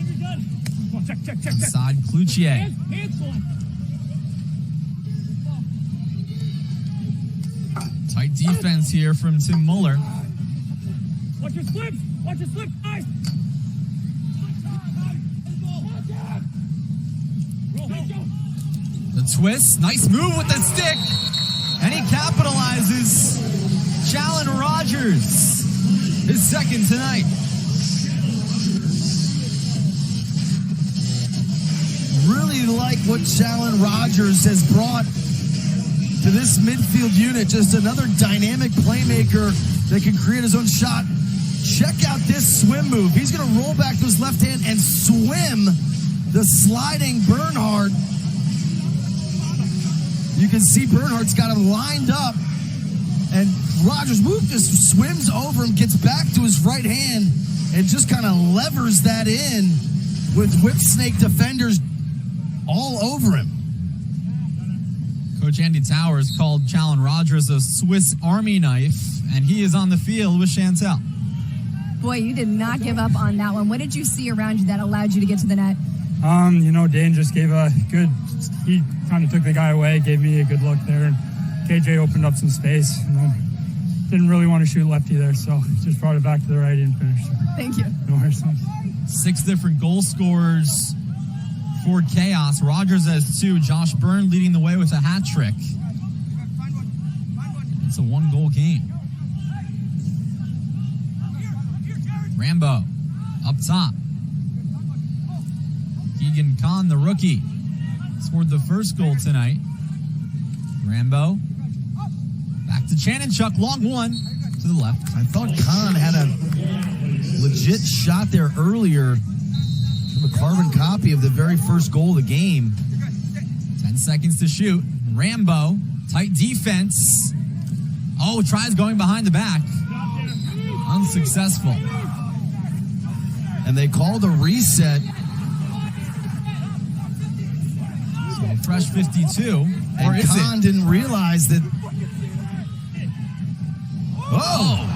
your gun! Come on, check. Inside Cloutier. Hands going. Tight defense here from Tim Muller. Watch your slips, guys! The twist, nice move with the stick, and he capitalizes. Challen Rogers, his second tonight. Really like what Challen Rogers has brought to this midfield unit. Just another dynamic playmaker that can create his own shot. Check out this swim move. He's going to roll back to his left hand and swim the sliding Bernhardt. You can see Bernhardt's got him lined up, and Rogers just swims over him, gets back to his right hand, and just kind of levers that in with Whipsnake defenders all over him. Coach Andy Towers called Challen Rogers a Swiss Army knife, and he is on the field with Chantel. Boy, you did not give up on that one. What did you see around you that allowed you to get to the net? Dhane just gave a good, he kind of took the guy away, gave me a good look there, and KJ opened up some space. Didn't really want to shoot lefty there, so just brought it back to the righty and finished. Thank you. No worries. 6 different goal scorers for Chaos. Rogers has 2. Josh Byrne leading the way with a hat trick. It's a 1-goal game. Rambo up top. Keegan Khan, the rookie, scored the first goal tonight. Rambo back to Chanenchuk, long one to the left. I thought Khan had a legit shot there earlier from a carbon copy of the very first goal of the game. 10 seconds to shoot. Rambo, tight defense. Oh, tries going behind the back. Unsuccessful. And they called a reset. So a fresh 52. Or And is Khan it? didn't realize that. Oh!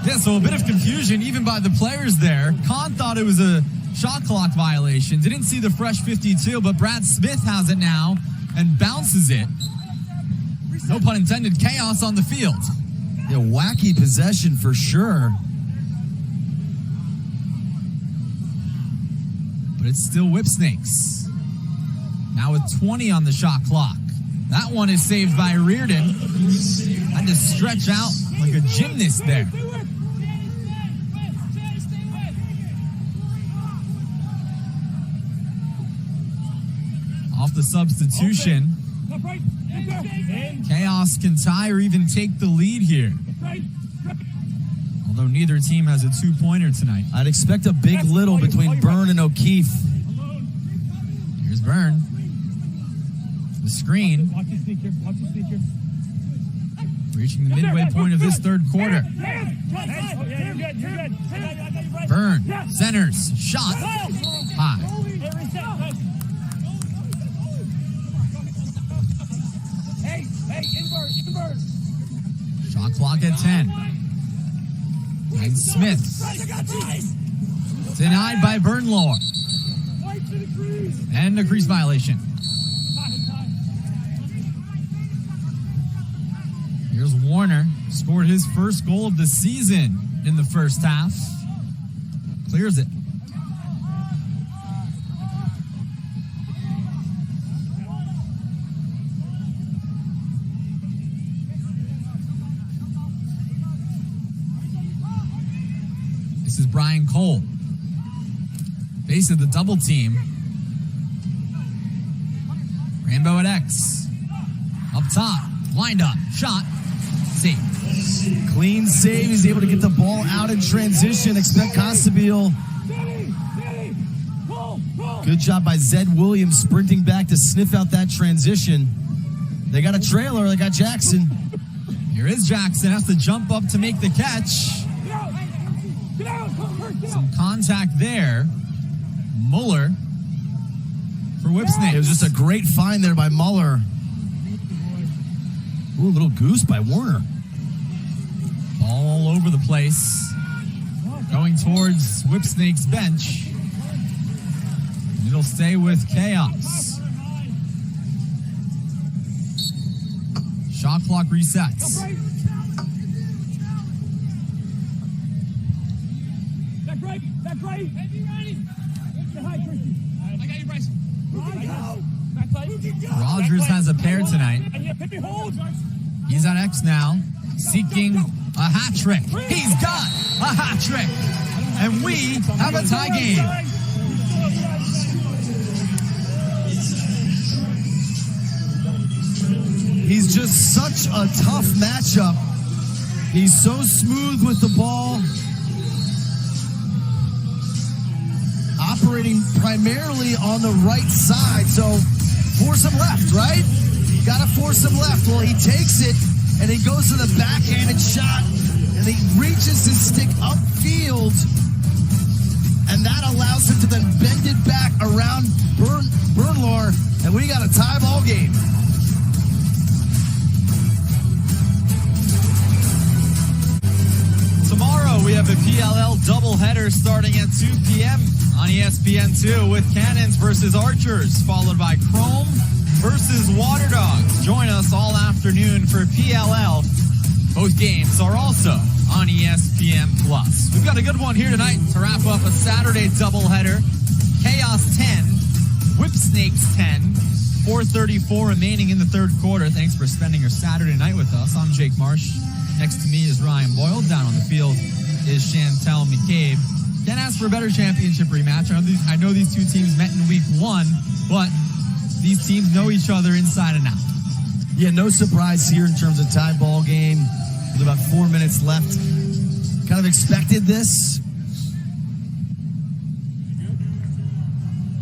Yeah, so a bit of confusion even by the players there. Khan thought it was a shot clock violation. Didn't see the fresh 52, but Brad Smith has it now and bounces it. No pun intended, chaos on the field. Yeah, wacky possession for sure. But it's still Whipsnakes. Now with 20 on the shot clock. That one is saved by Reardon. Had to stretch out like a gymnast there. Off the substitution. Chaos can tie or even take the lead here. Although neither team has a 2-pointer tonight. I'd expect a big little between Byrne and O'Keefe. Here's Byrne. The screen. Reaching the midway point of this third quarter. Byrne centers. Shot. High. Shot clock at 10. And Smith. Denied by Bernlohr. And a crease violation. Here's Warner. Scored his first goal of the season in the first half. Clears it. This is Brian Cole. faces the double team. Rambo at X. Up top. Lined up. Shot. Save. Clean save. He's able to get the ball out in transition. Expect Costabile. Good job by Zed Williams sprinting back to sniff out that transition. They got a trailer. They got Jackson. Here is Jackson. Has to jump up to make the catch. Some contact there. Muller for Whipsnakes. It was just a great find there by Muller. Ooh, a little goose by Warner. Ball all over the place. Going towards Whipsnakes' bench. It'll stay with Chaos. Shot clock resets. Back right. I got you, Bryce. Rogers has a pair tonight. He's on X now, seeking a hat trick. He's got a hat trick. And we have a tie game. He's just such a tough matchup. He's so smooth with the ball. Operating primarily on the right side. So force him left, right? Got to force him left. Well, he takes it and he goes to the backhanded shot and he reaches his stick upfield. And that allows him to then bend it back around Byrne, and we got a tie ball game. Tomorrow we have a PLL doubleheader starting at 2 p.m. on ESPN2 with Cannons versus Archers, followed by Chrome versus Water Dogs. Join us all afternoon for PLL. Both games are also on ESPN+. We've got a good one here tonight to wrap up a Saturday doubleheader. Chaos 10, Whipsnakes 10, 4:34 remaining in the third quarter. Thanks for spending your Saturday night with us. I'm Jake Marsh. Next to me is Ryan Boyle. Down on the field is Chantel McCabe. Can't ask for a better championship rematch. I know these two teams met in week one, but these teams know each other inside and out. Yeah, no surprise here in terms of tie ball game. With about 4 minutes left. Kind of expected this.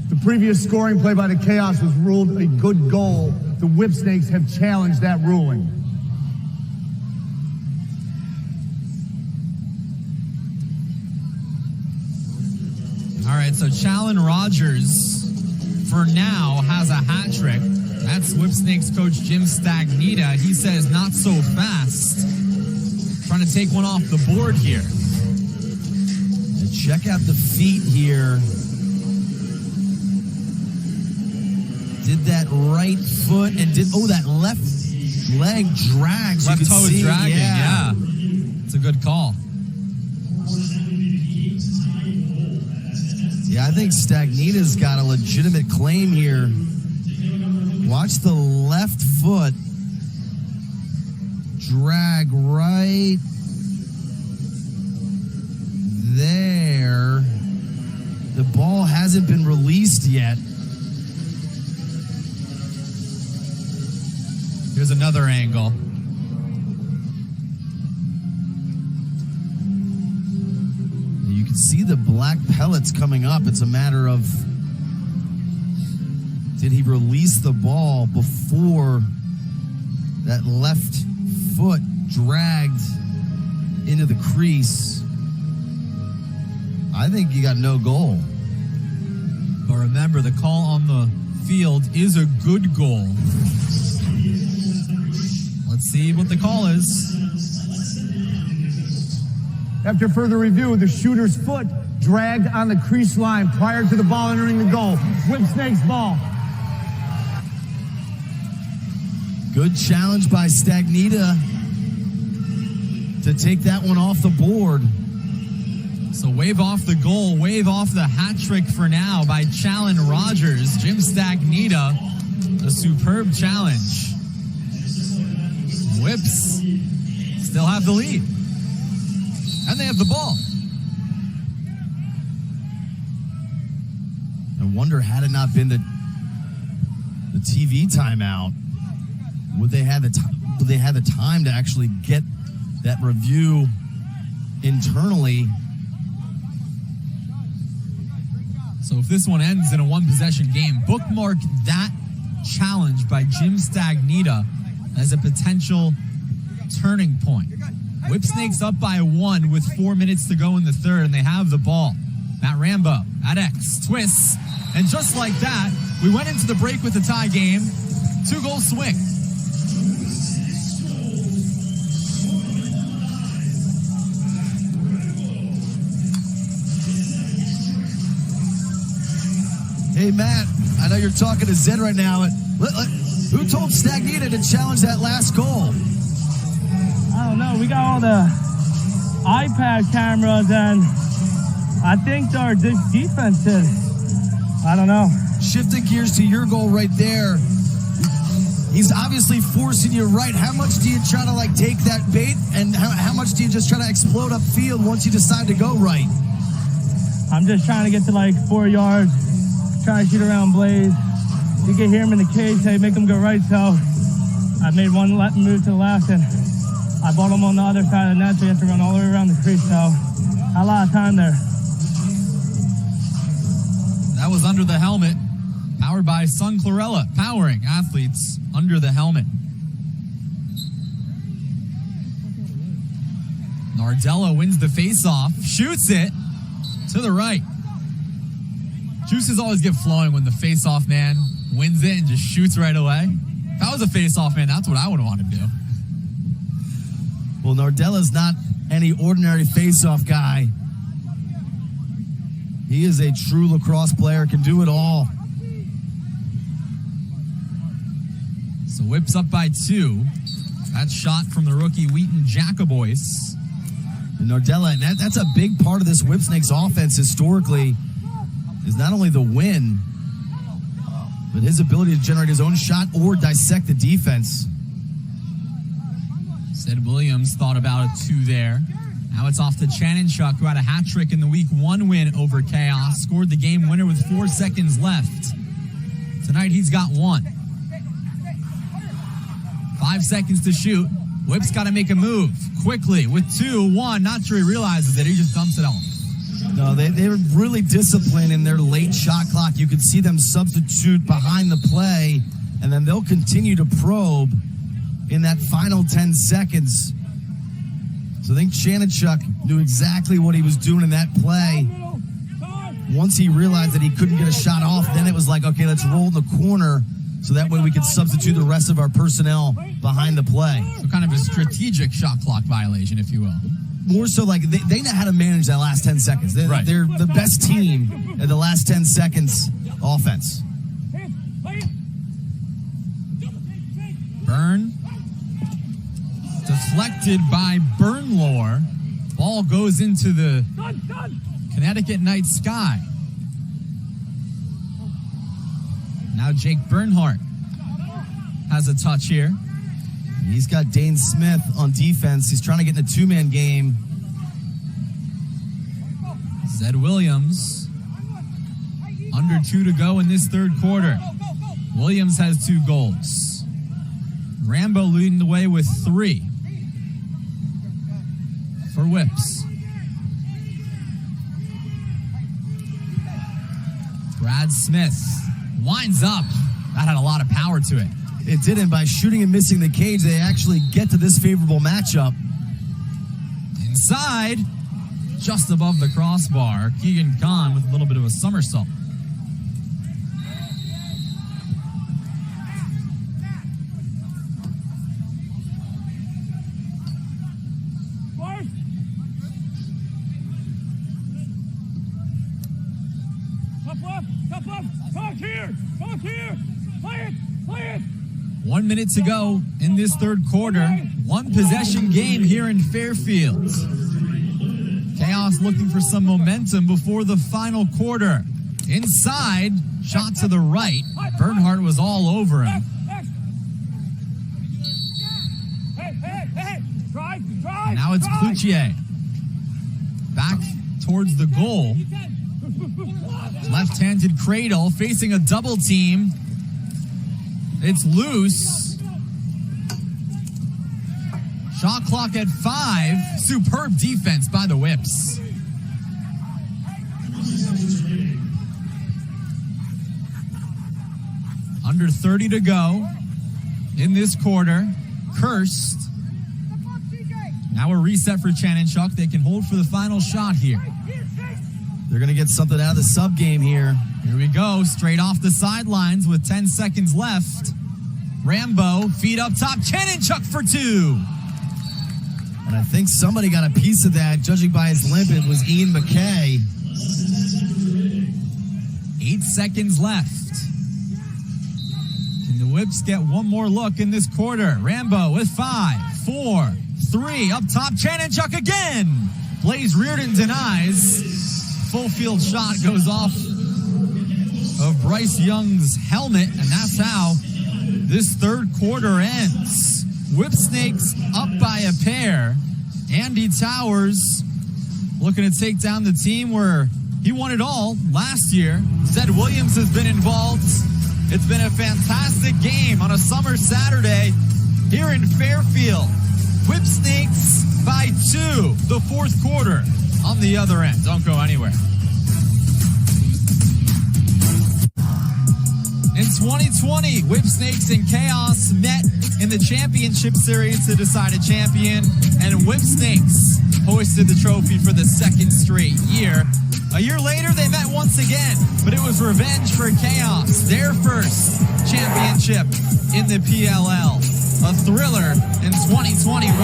The previous scoring play by the Chaos was ruled a good goal. The Whipsnakes have challenged that ruling. All right, so Challen Rogers, for now, has a hat trick. That's Whipsnakes coach Jim Stagnita. He says not so fast. Trying to take one off the board here. And check out the feet here. Did that right foot and that left leg drags. Left toe is dragging, yeah. It's a good call. Yeah, I think Stagnita's got a legitimate claim here. Watch the left foot drag right there. The ball hasn't been released yet. Here's another angle. You can see the black pellets coming up. It's a matter of, did he release the ball before that left foot dragged into the crease? I think you got no goal. But remember, the call on the field is a good goal. Let's see what the call is. After further review, the shooter's foot dragged on the crease line prior to the ball entering the goal. Whipsnakes ball. Good challenge by Stagnita to take that one off the board. So wave off the goal, wave off the hat trick for now by Challen Rogers. Jim Stagnita, a superb challenge. Whips still have the lead. And they have the ball. wonder, had it not been the TV timeout, would they have the time to actually get that review internally? So if this one ends in a one-possession game, bookmark that challenge by Jim Stagnita as a potential turning point. Whipsnakes up by 1 with 4 minutes to go in the third, and they have the ball. Matt Rambo at X, twists, and just like that, we went into the break with a tie game. 2-goal swing. Hey, Matt, I know you're talking to Zed right now. Who told Stagnita to challenge that last goal? I don't know. We got all the iPad cameras, and I think our defense is, I don't know. Shifting gears to your goal right there. He's obviously forcing you right. How much do you try to take that bait, and how much do you just try to explode upfield once you decide to go right? I'm just trying to get to 4 yards, trying to shoot around Blaze. You can hear him in the cage, say make him go right, so I made one move to the left, and I bought him on the other side of the net, so you have to run all the way around the crease, so a lot of time there. That was Under the Helmet, powered by Sun Chlorella, powering athletes under the helmet. Nardella wins the faceoff, shoots it to the right. Juices always get flowing when the faceoff man wins it and just shoots right away. If I was a faceoff man, that's what I would want to do. Well, Nardella's not any ordinary faceoff guy. He is a true lacrosse player, can do it all. So Whips up by 2. That shot from the rookie Wheaton Jacobois. And Nardella, and that's a big part of this Whipsnakes offense historically, is not only the win, but his ability to generate his own shot or dissect the defense. Sid Williams thought about a 2 there. Now it's off to Chanenchuk, who had a hat trick in the Week 1 win over Chaos. Scored the game winner with 4 seconds left. Tonight he's got 1. 5 seconds to shoot. Whip's got to make a move quickly with 2, 1. Not sure he realizes it. He just dumps it off. No, they're really disciplined in their late shot clock. You can see them substitute behind the play, and then they'll continue to probe in that final 10 seconds. So I think Chanenchuk knew exactly what he was doing in that play. Once he realized that he couldn't get a shot off, then it was like, okay, let's roll in the corner so that way we can substitute the rest of our personnel behind the play. So kind of a strategic shot clock violation, if you will. More so like they know how to manage that last 10 seconds. They're the best team at the last 10 seconds offense. Byrne. Deflected by Byrne. Ball goes into the Connecticut night sky. Now Jake Bernhardt has a touch here. He's got Dhane Smith on defense. He's trying to get in a 2-man game. Zed Williams. Under 2 to go in this third quarter. Williams has 2 goals. Rambo leading the way with 3 for Whips. Brad Smith winds up. That had a lot of power to it. It didn't. By shooting and missing the cage, they actually get to this favorable matchup. Inside, just above the crossbar, Keegan Khan with a little bit of a somersault. Play it! 1 minute to go in this third quarter. 1 possession game here in Fairfield. Chaos looking for some momentum before the final quarter. Inside, shot to the right. Bernhardt was all over him. And now it's Cloutier. Back towards the goal. Left-handed cradle facing a double team. It's loose. Shot clock at 5. Superb defense by the Whips. Under 30 to go in this quarter. Kirst. Now a reset for Chanenchuk. They can hold for the final shot here. They're going to get something out of the sub game here. Here we go. Straight off the sidelines with 10 seconds left. Rambo, feet up top. Chanenchuk for 2. And I think somebody got a piece of that, judging by his limp. It was Ian McKay. 8 seconds left. Can the Whips get one more look in this quarter? Rambo with 5, 4, 3. Up top, Chanenchuk again. Blaze Reardon denies. Full field shot goes off of Bryce Young's helmet, and that's how this third quarter ends. Whipsnakes up by a pair. Andy Towers looking to take down the team where he won it all last year. Zed Williams has been involved. It's been a fantastic game on a summer Saturday here in Fairfield. Whipsnakes by 2, the fourth quarter on the other end. Don't go anywhere. In 2020, Whipsnakes and Chaos met in the championship series to decide a champion, and Whipsnakes hoisted the trophy for the second straight year. A year later, they met once again, but it was revenge for Chaos, their first championship in the PLL. A thriller in 2021,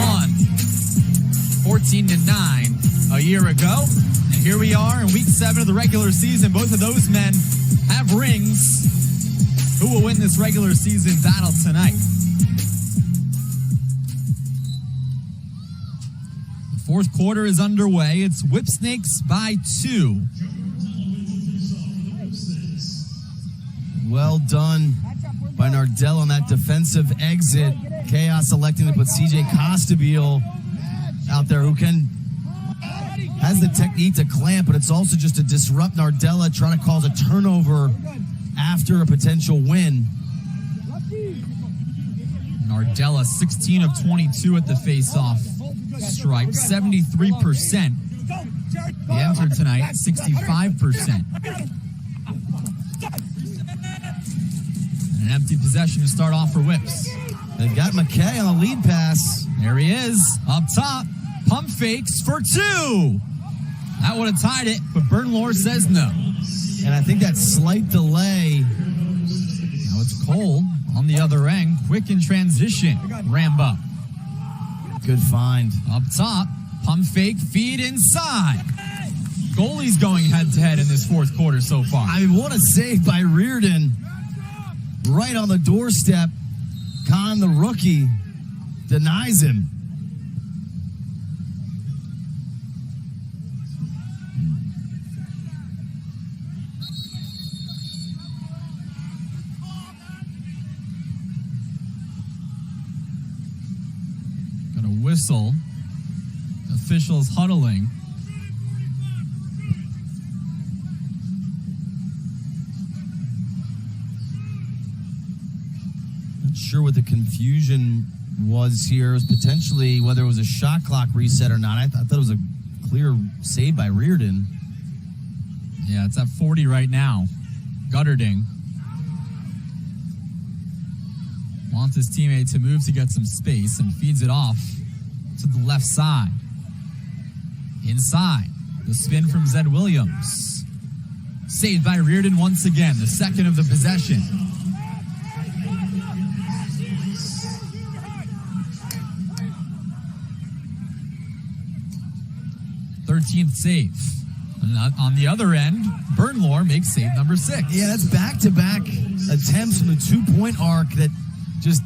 14-9 a year ago. And here we are in week 7 of the regular season. Both of those men have rings. Who will win this regular season battle tonight? The fourth quarter is underway. It's Whipsnakes by 2. Well done by Nardella on that defensive exit. Chaos electing to put CJ Costabile out there, who has the technique to clamp, but it's also just to disrupt Nardella, trying to cause a turnover after a potential win. Nardella, 16 of 22 at the face-off stripe, 73%. They entered tonight, 65%. An empty possession to start off for Whips. They've got McKay on the lead pass. There he is, up top. Pump fakes for 2. That would have tied it, but Byrne says no. And I think that slight delay. Now it's Cole on the other end. Quick in transition. Rambo. Good find. Up top. Pump fake. Feed inside. Goalie's going head-to-head in this fourth quarter so far. I mean, what a save by Reardon. Right on the doorstep. Khan, the rookie, denies him. Whistle. Officials huddling. Not sure what the confusion was here. It was potentially whether it was a shot clock reset or not. I thought it was a clear save by Reardon. Yeah, it's at 40 right now. Guterding wants his teammate to move to get some space and feeds it off to the left side. Inside, the spin from Zed Williams. Saved by Reardon once again, the second of the possession. Thirteenth save. And on the other end, Byrne makes save number 6. Yeah, that's back-to-back attempts from the 2-point arc that just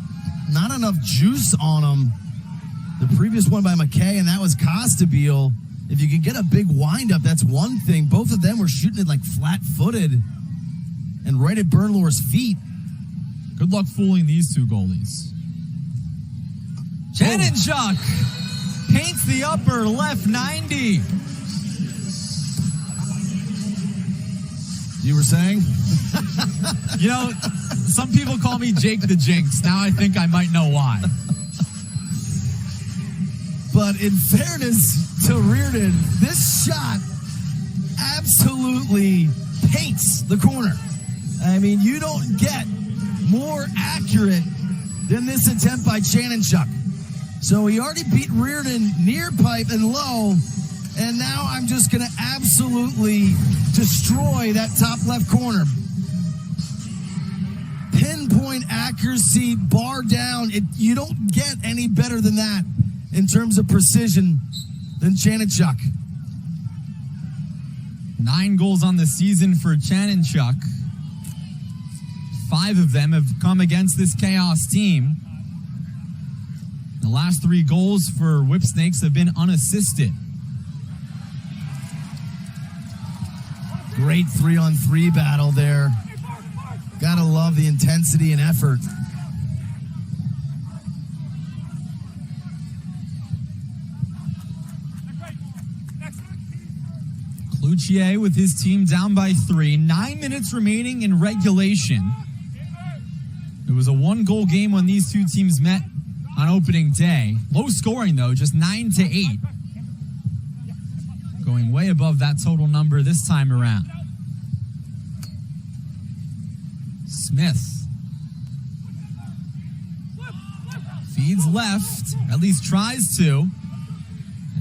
not enough juice on them. The previous one by McKay, and that was Costabile. If you could get a big windup, that's one thing. Both of them were shooting it like flat-footed and right at Byrne feet. Good luck fooling these two goalies. Chanenchuk paints the upper left 90. You were saying? You know, some people call me Jake the Jinx. Now I think I might know why. But in fairness to Reardon, this shot absolutely paints the corner. I mean, you don't get more accurate than this attempt by Chanenchuk. So he already beat Reardon near pipe and low, and now I'm just going to absolutely destroy that top left corner. Pinpoint accuracy, bar down. You don't get any better than that in terms of precision than Chanenchuk. 9 goals on the season for Chanenchuk. 5 of them have come against this Chaos team. The last 3 goals for Whipsnakes have been unassisted. Great 3-on-3 battle there. Gotta love the intensity and effort. Cloutier with his team down by 3. 9 minutes remaining in regulation. It was a 1-goal game when these two teams met on opening day. Low scoring, though, just 9-8. Going way above that total number this time around. Smith. Feeds left, at least tries to.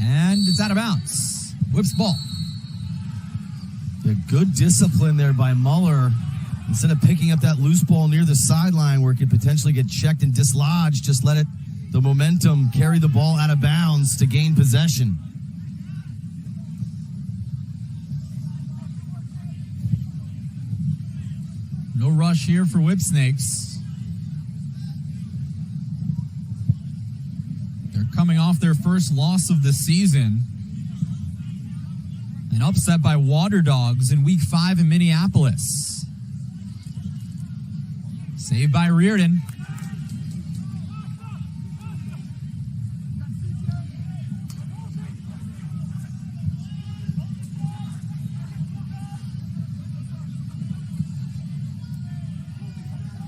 And it's out of bounds. Whips ball. Yeah, good discipline there by Muller. Instead of picking up that loose ball near the sideline where it could potentially get checked and dislodged, just let the momentum carry the ball out of bounds to gain possession. No rush here for Whipsnakes. They're coming off their first loss of the season. An upset by Water Dogs in Week 5 in Minneapolis. Saved by Reardon.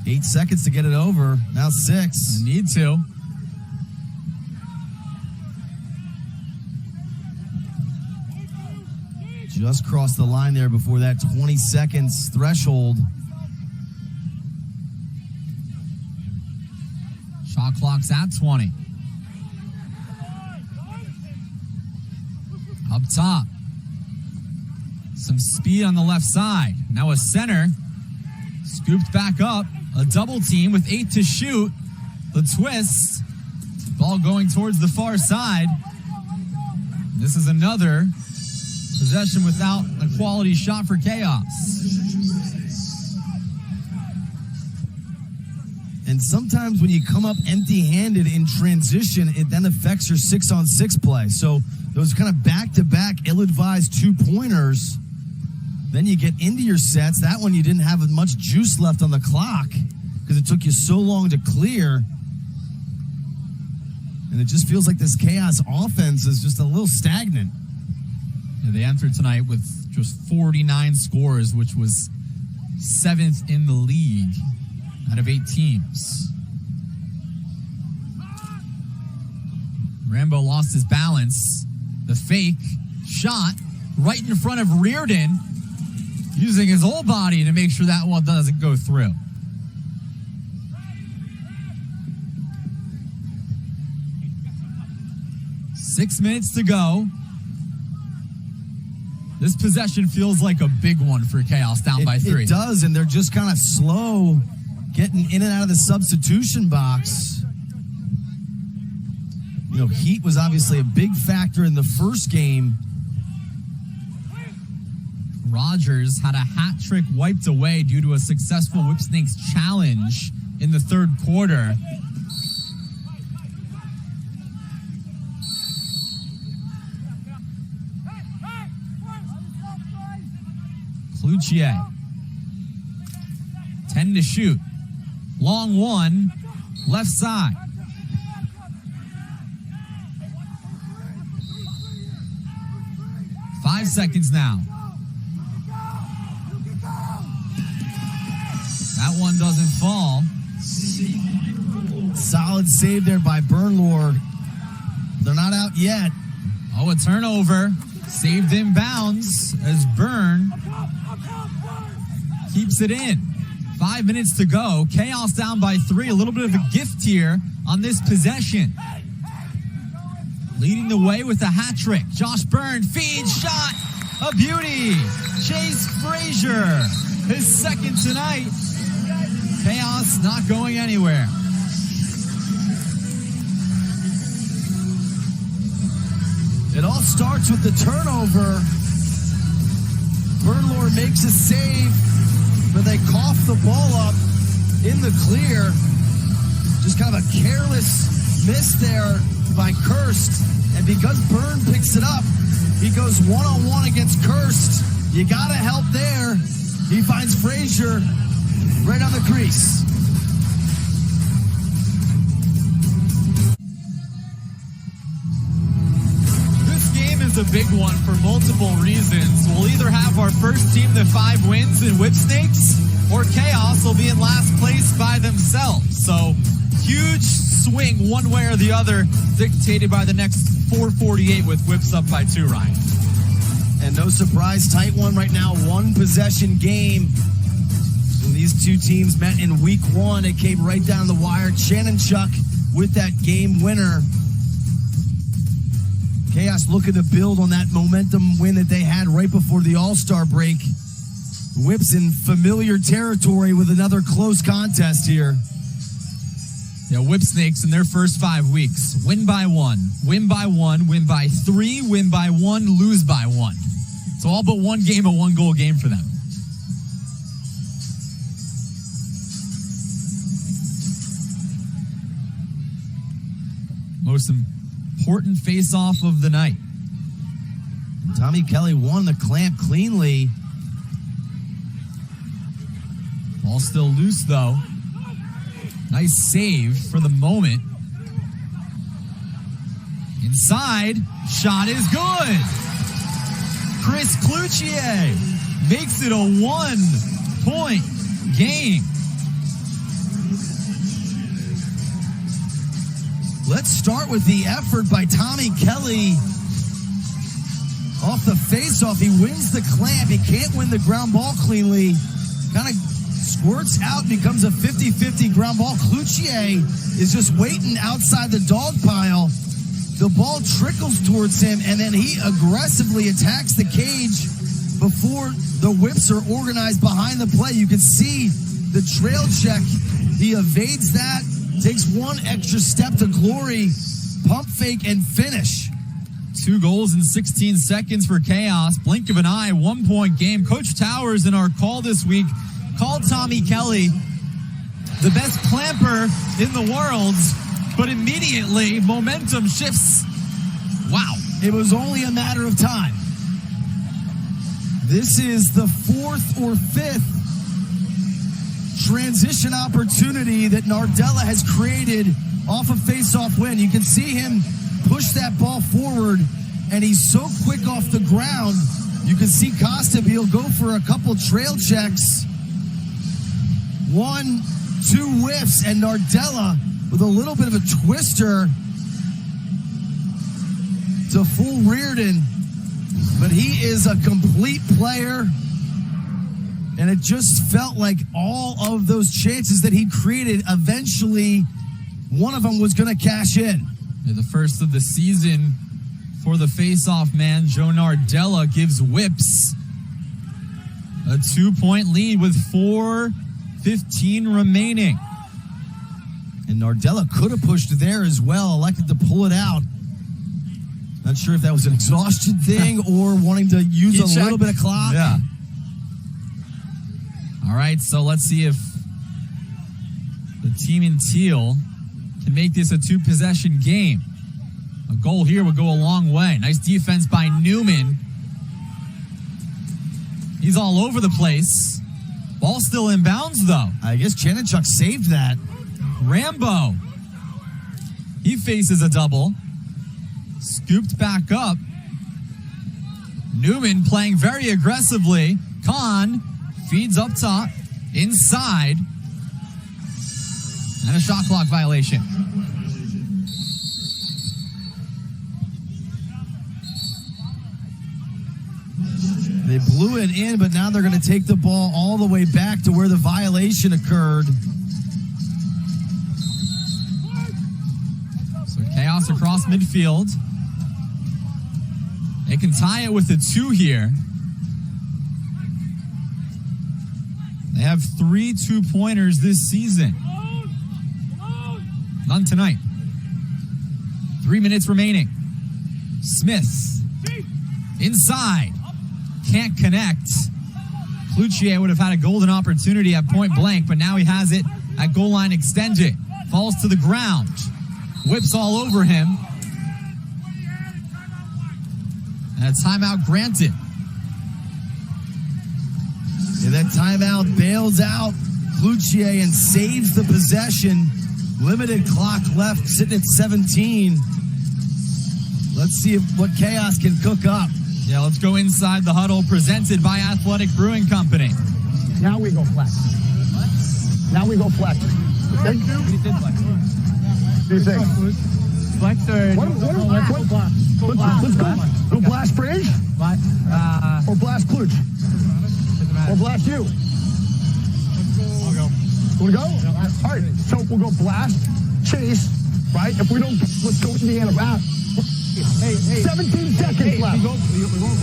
Eight seconds to get it over. Now 6. You need to. Just crossed the line there before that 20 seconds threshold. Shot clock's at 20. Up top. Some speed on the left side. Now a center. Scooped back up. A double team with 8 to shoot. The twist. Ball going towards the far side. This is another possession without a quality shot for Chaos. And sometimes when you come up empty-handed in transition, it then affects your 6-on-6 play. So those kind of back-to-back ill-advised 2-pointers, then you get into your sets. That one you didn't have much juice left on the clock because it took you so long to clear. And it just feels like this Chaos offense is just a little stagnant. Yeah, they entered tonight with just 49 scores, which was 7th in the league out of 8 teams. Rambo lost his balance. The fake shot right in front of Reardon, using his whole body to make sure that one doesn't go through. Six minutes to go. This possession feels like a big one for Chaos, down by 3. It does, and they're just kind of slow getting in and out of the substitution box. You know, heat was obviously a big factor in the first game. Rogers had a hat trick wiped away due to a successful Whipsnakes challenge in the third quarter. Cloutier. 10 to shoot. Long one, left side. Five seconds now. That one doesn't fall. Solid save there by Byrne. They're not out yet. Oh, a turnover. Saved in bounds as Byrne keeps it in. 5 minutes to go. Chaos down by 3. A little bit of a gift here on this possession. Leading the way with a hat trick. Josh Byrne feeds, shot, a beauty. Chase Fraser, his second tonight. Chaos not going anywhere. It all starts with the turnover. Byrne makes a save, but they cough the ball up in the clear. Just kind of a careless miss there by Kirst. And because Byrne picks it up, he goes one-on-one against Kirst. You got to help there. He finds Fraser right on the crease. Is a big one for multiple reasons. We'll either have our first team to 5 wins in Whipsnakes, or Chaos will be in last place by themselves. So huge swing one way or the other, dictated by the next 4:48 with Whips up by 2, Ryan. And no surprise, tight one right now, 1 possession game. When these two teams met in week 1, it came right down the wire. Chanenchuk with that game winner. Chaos looking to build on that momentum win that they had right before the All-Star break. Whips in familiar territory with another close contest here. Yeah, Whipsnakes in their first 5 weeks. Win by 1, win by 1, win by 3, win by 1, lose by 1. So all but one game, a 1-goal game for them. Most important face-off of the night. Tommy Kelly won the clamp cleanly. Ball still loose, though. Nice save for the moment. Inside, shot is good. Chris Cloutier makes it a 1-point game. Let's start with the effort by Tommy Kelly. Off the face-off, he wins the clamp. He can't win the ground ball cleanly. Kind of squirts out, becomes a 50-50 ground ball. Cloutier is just waiting outside the dog pile. The ball trickles towards him, and then he aggressively attacks the cage before the whips are organized behind the play. You can see the trail check. He evades that. Takes one extra step to glory, pump fake, and finish. 2 goals in 16 seconds for Chaos. Blink of an eye, 1-point game. Coach Towers in our call this week called Tommy Kelly the best clamper in the world, but immediately momentum shifts. Wow. It was only a matter of time. This is the 4th or 5th transition opportunity that Nardella has created off a face-off win. You can see him push that ball forward, and he's so quick off the ground. You can see Costabile go for a couple trail checks. 1, 2 whiffs, and Nardella with a little bit of a twister to full Reardon. But he is a complete player. And it just felt like all of those chances that he created, eventually one of them was going to cash in. Yeah, the first of the season for the face-off man, Joe Nardella, gives Whips a 2-point lead with 4:15 remaining. And Nardella could have pushed there as well, elected to pull it out. Not sure if that was an exhaustion thing or wanting to use a little bit of clock. Yeah. All right, so let's see if the team in teal can make this a 2-possession game. A goal here would go a long way. Nice defense by Neumann. He's all over the place. Ball still in bounds, though. I guess Chanenchuk saved that. Rambo. He faces a double. Scooped back up. Neumann playing very aggressively. Kahn feeds up top. Inside. And a shot clock violation. They blew it in, but now they're going to take the ball all the way back to where the violation occurred. So chaos across midfield. They can tie it with a 2 here. They have 3 2-pointers this season. None tonight. 3 minutes remaining. Smith. Inside. Can't connect. Cloutier would have had a golden opportunity at point blank, but now he has it at goal line extended. Falls to the ground. Whips all over him. And a timeout granted. Yeah, that timeout bails out Cloutier and saves the possession. Limited clock left, sitting at 17. Let's see what Chaos can cook up. Yeah, let's go inside the huddle, presented by Athletic Brewing Company. Now we go flex. Now we go flex. Okay? What do you think? Flex or let's go. Go blast Fraser? Or blast Cloutier? Or blast you? I'll go. Want to go? All right. So we'll go blast, chase, right? If we don't, let's go Indiana back. Hey, 17 seconds left. We go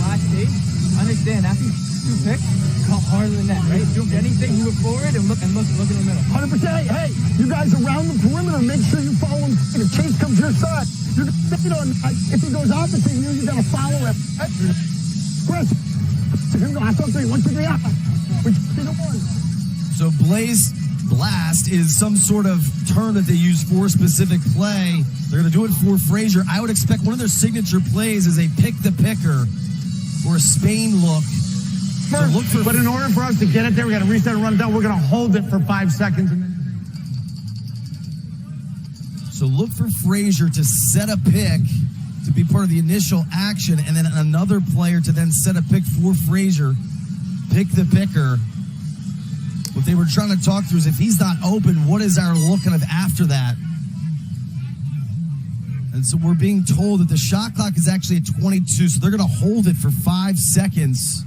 last stage. Understand, after 2 picks, come harder than that, right? You don't get anything, you look forward and look in the middle. 100%. Hey, you guys around the perimeter, make sure you follow him. If Chase comes your side, you're going to stay on. If he goes opposite you, you got to follow him. Chris, here we go. I saw 3. 1, 2, 3, out. Which is the 1. So Blaze Blast is some sort of term that they use for specific play. They're going to do it for Fraser. I would expect one of their signature plays is a pick the picker or a Spain look. So look for, but in order for us to get it there, we got to reset and run it down. We're going to hold it for 5 seconds. So look for Fraser to set a pick to be part of the initial action, and then another player to then set a pick for Fraser. Pick the picker. What they were trying to talk through is if he's not open, what is our look kind of after that? And so we're being told that the shot clock is actually at 22, so they're going to hold it for 5 seconds.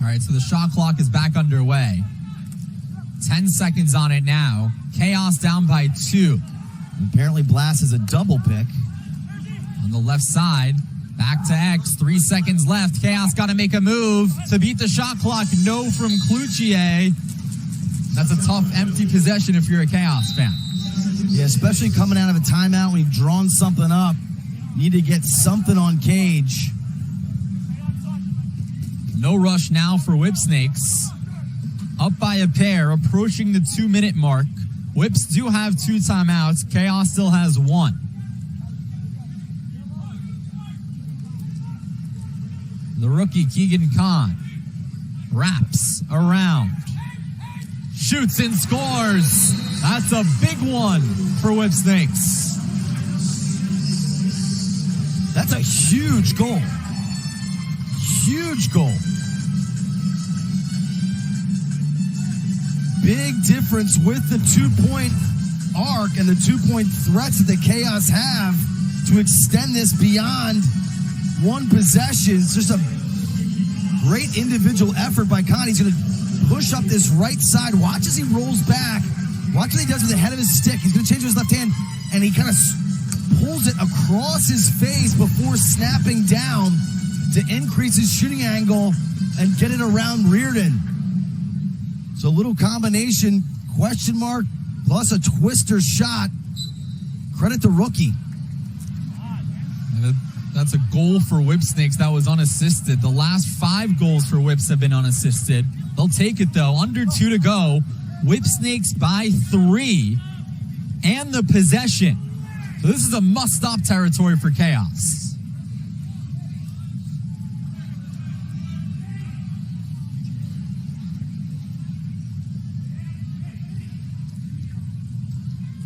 All right, so the shot clock is back underway. 10 seconds on it now. Chaos down by 2. Apparently Blast is a double pick. On the left side, back to X. 3 seconds left. Chaos got to make a move to beat the shot clock. No from Cloutier. That's a tough, empty possession if you're a Chaos fan. Yeah, especially coming out of a timeout when you've drawn something up. You need to get something on Cage. No rush now for Whipsnakes. Up by a pair, approaching the 2-minute mark. Whips do have 2 timeouts. Chaos still has 1. The rookie, Keegan Khan, wraps around. Shoots and scores. That's a big one for Whipsnakes. That's a huge goal. Huge goal. Big difference with the 2-point arc and the 2-point threats that the Chaos have to extend this beyond one possession. It's just a great individual effort by Khan. He's going to push up this right side. Watch as he rolls back. Watch what he does with the head of his stick. He's going to change to his left hand, and he kind of pulls it across his face before snapping down to increase his shooting angle and get it around Reardon. So a little combination, question mark, plus a twister shot. Credit the rookie. That's a goal for Whipsnakes that was unassisted. The last 5 goals for Whips have been unassisted. They'll take it, though. Under 2 to go. Whipsnakes by 3 and the possession. So this is a must-stop territory for Chaos.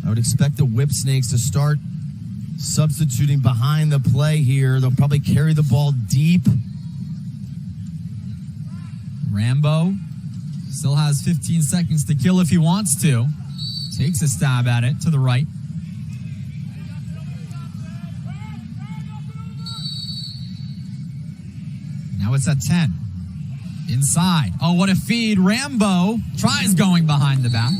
I would expect the Whipsnakes to start substituting behind the play here. They'll probably carry the ball deep. Rambo still has 15 seconds to kill if he wants to. Takes a stab at it to the right. Now it's at 10. Inside. Oh, what a feed. Rambo tries going behind the back.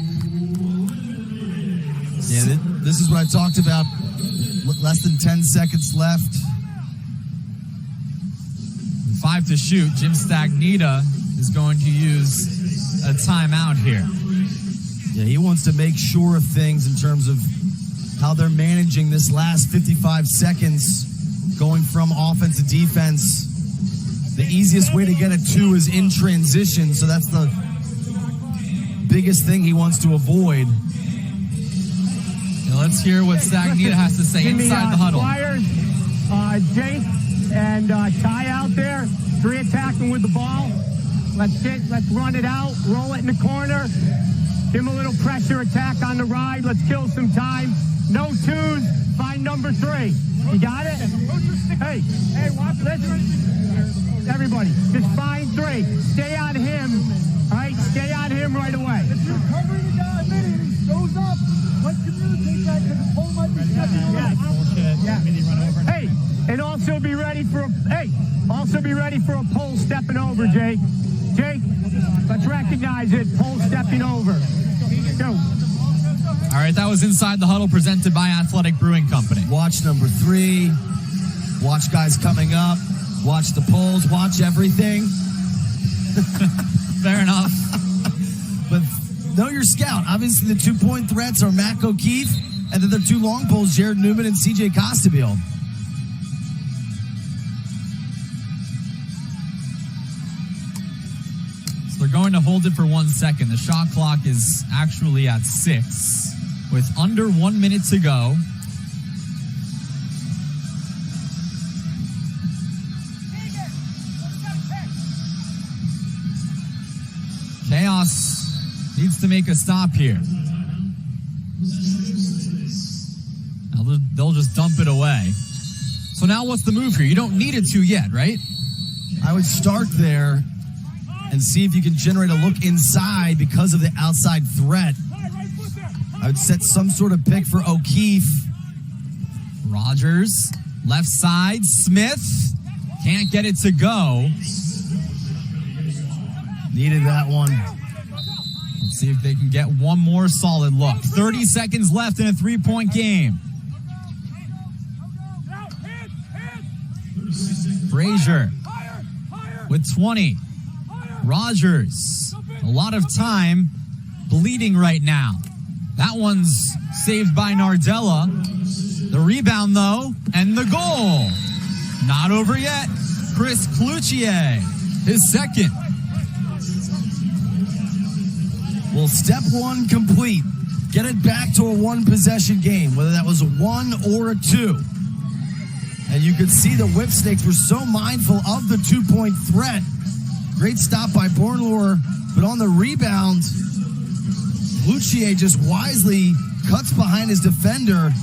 Yeah, this is what I talked about. Less than 10 seconds left. 5 to shoot. Jim Stagnita is going to use a timeout here. Yeah, he wants to make sure of things in terms of how they're managing this last 55 seconds going from offense to defense. The easiest way to get a 2 is in transition, so that's the biggest thing he wants to avoid. Now let's hear what Stagnita has to say inside the huddle. Squires, Jake and Ty out there, 3 attacking with the ball. Let's run it out, roll it in the corner. Give him a little pressure attack on the ride. Let's kill some time. No 2s, find number 3. You got it? Hey, watch this. Everybody, just find 3. Stay on him. All right, stay on him right away. If you're covering the guy a minute and he shows up, let's communicate that because the pole might be stepping over. Hey, and also be ready for a pole stepping over, Jake. Jake, let's recognize it. Pole stepping over. Go. All right, that was Inside the Huddle presented by Athletic Brewing Company. Watch number 3. Watch guys coming up. Watch the poles. Watch everything. Fair enough. But know your scout. Obviously, the 2-point threats are Matt O'Keefe, and then the 2 long poles, Jarrod Neumann and CJ Costabile. So they're going to hold it for 1 second. The shot clock is actually at 6 with under 1 minute to go. Chaos needs to make a stop here. Now they'll just dump it away. So now what's the move here? You don't need a 2 yet, right? I would start there and see if you can generate a look inside because of the outside threat. I would set some sort of pick for O'Keefe. Rogers, left side, Smith, can't get it to go. Needed that one. Let's see if they can get one more solid look. 30 seconds left in a 3-point game. Fraser with 20. Rogers, a lot of time bleeding right now. That one's saved by Nardella. The rebound, though, and the goal. Not over yet. Chris Cloutier, his second. Well, step 1 complete. Get it back to a 1-possession game, whether that was a 1 or a 2. And you could see the Whipsnakes were so mindful of the 2-point threat. Great stop by Byrne, but on the rebound, Cloutier just wisely cuts behind his defender.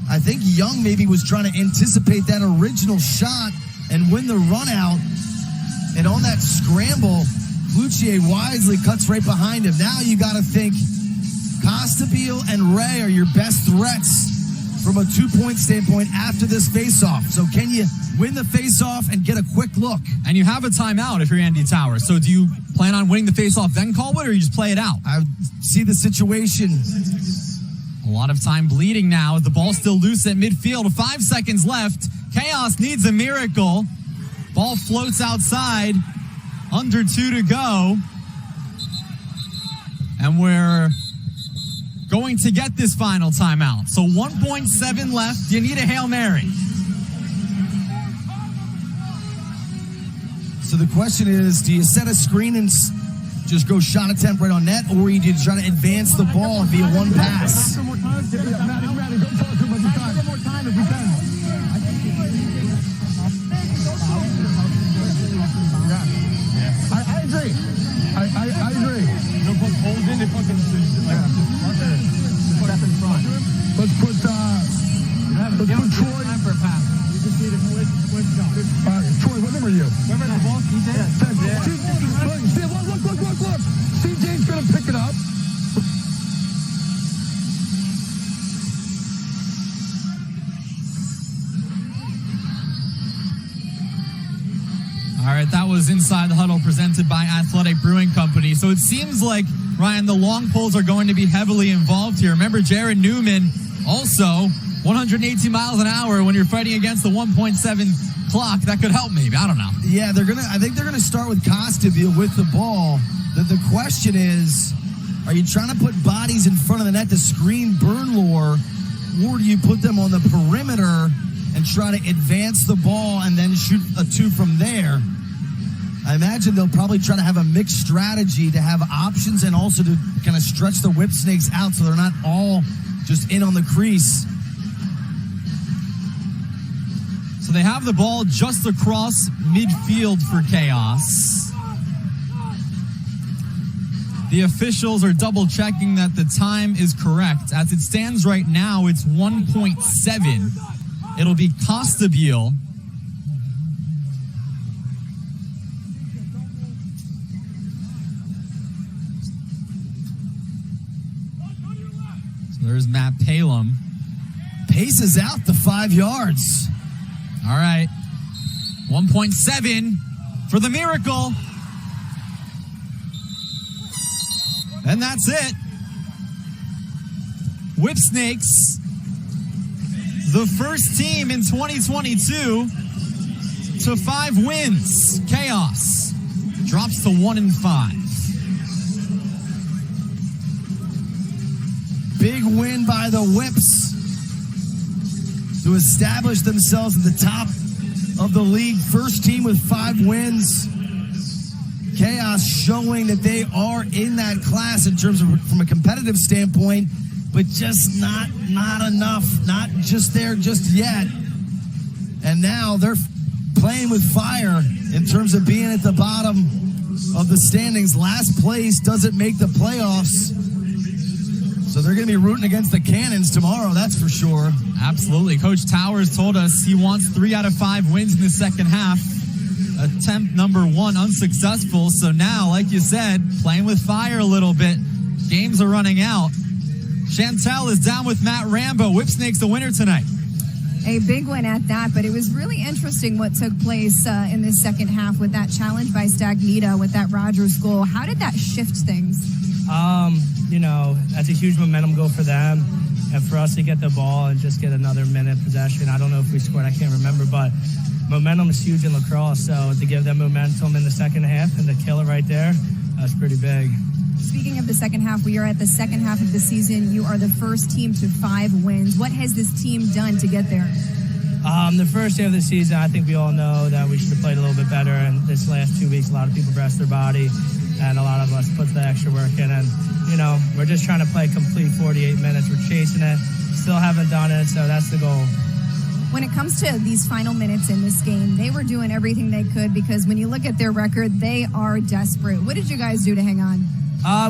I think Young maybe was trying to anticipate that original shot and win the run out. And on that scramble, Cloutier wisely cuts right behind him. Now you got to think Costabile and Ray are your best threats from a 2-point standpoint after this faceoff. So can you win the faceoff and get a quick look? And you have a timeout if you're Andy Towers. So do you plan on winning the faceoff then call it, or you just play it out? I would see the situation. A lot of time bleeding now with the ball still loose at midfield. 5 seconds left. Chaos needs a miracle. Ball floats outside. Under 2 to go. And we're going to get this final timeout. So 1.7 left. You need a Hail Mary. So the question is, do you set a screen and just go shot attempt right on net, or do you try to advance the ball via one pass? I agree. I agree. You put holes in, they fucking step in front. Let's put Troy Troy, what number are you? Whoever the ball, CJ? Look. CJ's going to pick it up. All right, that was Inside the Huddle presented by Athletic Brewing Company. So it seems like, Ryan, the long poles are going to be heavily involved here. Remember, Jarrod Neumann also 118 miles an hour when you're fighting against the 1.7 clock. That could help maybe. I don't know. Yeah, I think they're gonna start with Costabile with the ball. The question is, are you trying to put bodies in front of the net to screen Byrne, or do you put them on the perimeter and try to advance the ball and then shoot a 2 from there? I imagine they'll probably try to have a mixed strategy to have options and also to kind of stretch the Whipsnakes out so they're not all just in on the crease. So they have the ball just across midfield for Chaos. The officials are double checking that the time is correct. As it stands right now, it's 1.7. It'll be Costabile. So there's Matt Palum. Paces out the 5 yards. All right. 1.7 for the Miracle. And that's it. Whipsnakes, the first team in 2022 to 5 wins. Chaos drops to 1-5. Big win by the Whips to establish themselves at the top of the league. First team with 5 wins. Chaos showing that they are in that class in terms of from a competitive standpoint, but just not enough, not just there just yet. And now they're playing with fire in terms of being at the bottom of the standings. Last place doesn't make the playoffs. So they're going to be rooting against the Cannons tomorrow, that's for sure. Absolutely. Coach Towers told us he wants 3 out of 5 wins in the second half. Attempt number 1 unsuccessful. So now, like you said, playing with fire a little bit. Games are running out. Chantel is down with Matt Rambo. Whipsnakes the winner tonight. A big win at that, but it was really interesting what took place in this second half with that challenge by Stagnita with that Rogers goal. How did that shift things? That's a huge momentum goal for them. And for us to get the ball and just get another minute possession, I don't know if we scored, I can't remember, but momentum is huge in lacrosse. So to give them momentum in the second half and to kill it right there, that's pretty big. Speaking of the second half, we are at the second half of the season. You are the first team to 5 wins. What has this team done to get there? The first half of the season, I think we all know that we should have played a little bit better. And this last 2 weeks, a lot of people rest their body, and a lot of us put the extra work in. And, we're just trying to play complete 48 minutes. We're chasing it. Still haven't done it, so that's the goal. When it comes to these final minutes in this game, they were doing everything they could because when you look at their record, they are desperate. What did you guys do to hang on?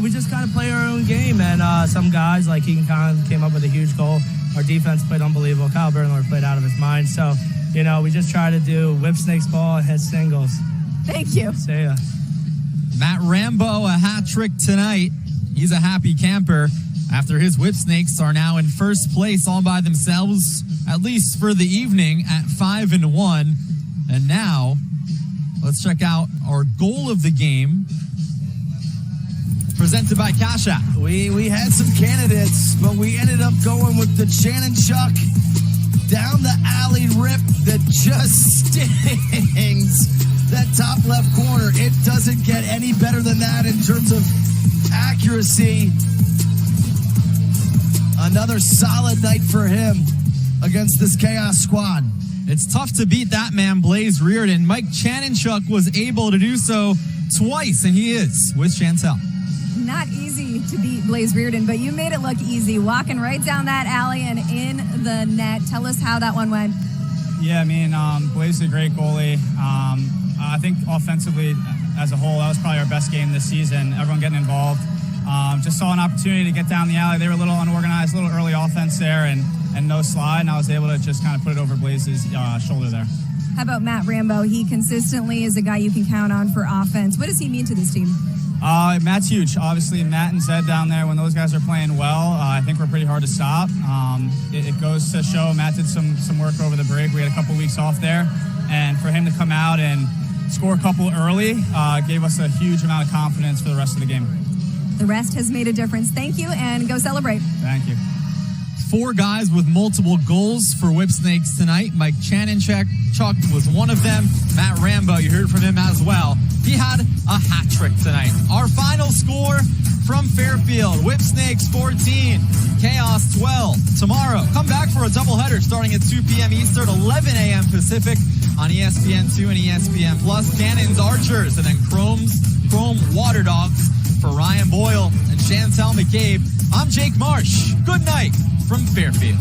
We just kind of play our own game, and some guys like Keegan came up with a huge goal. Our defense played unbelievable. Kyle Byrne played out of his mind. So, we just try to do Whipsnakes ball and hit singles. Thank you. See ya. Matt Rambo, a hat trick tonight. He's a happy camper after his Whipsnakes are now in first place all by themselves, at least for the evening, at 5-1. And now, let's check out our goal of the game, presented by Cash App. We had some candidates, but we ended up going with the Chanenchuk down the alley rip that just stings that top left corner. It doesn't get any better than that in terms of accuracy. Another solid night for him against this Chaos squad. It's tough to beat that man, Blaze Reardon. Mike Chanenchuk was able to do so twice, and he is with Chantel. Not easy to beat Blaze Reardon, but you made it look easy, walking right down that alley and in the net. Tell us how that one went. Yeah, Blaze is a great goalie. I think offensively, as a whole, that was probably our best game this season. Everyone getting involved. Just saw an opportunity to get down the alley. They were a little unorganized, a little early offense there, and no slide, and I was able to just kind of put it over Blaze's shoulder there. How about Matt Rambo? He consistently is a guy you can count on for offense. What does he mean to this team? Matt's huge. Obviously, Matt and Zed down there, when those guys are playing well, I think we're pretty hard to stop. It goes to show Matt did some work over the break. We had a couple weeks off there, and for him to come out and score a couple early gave us a huge amount of confidence for the rest of the game. The rest has made a difference. Thank you, and go celebrate. Thank you. 4 guys with multiple goals for Whipsnakes tonight. Mike Chanenchuk was one of them. Matt Rambo, you heard from him as well. He had a hat trick tonight. Our final score from Fairfield, Whipsnakes 14, Chaos 12. Tomorrow, come back for a doubleheader starting at 2 p.m. Eastern, 11 a.m. Pacific on ESPN2 and ESPN Plus. Cannons Archers, and then Chrome Water Dogs for Ryan Boyle and Chantel McCabe. I'm Jake Marsh. Good night from Fairfield.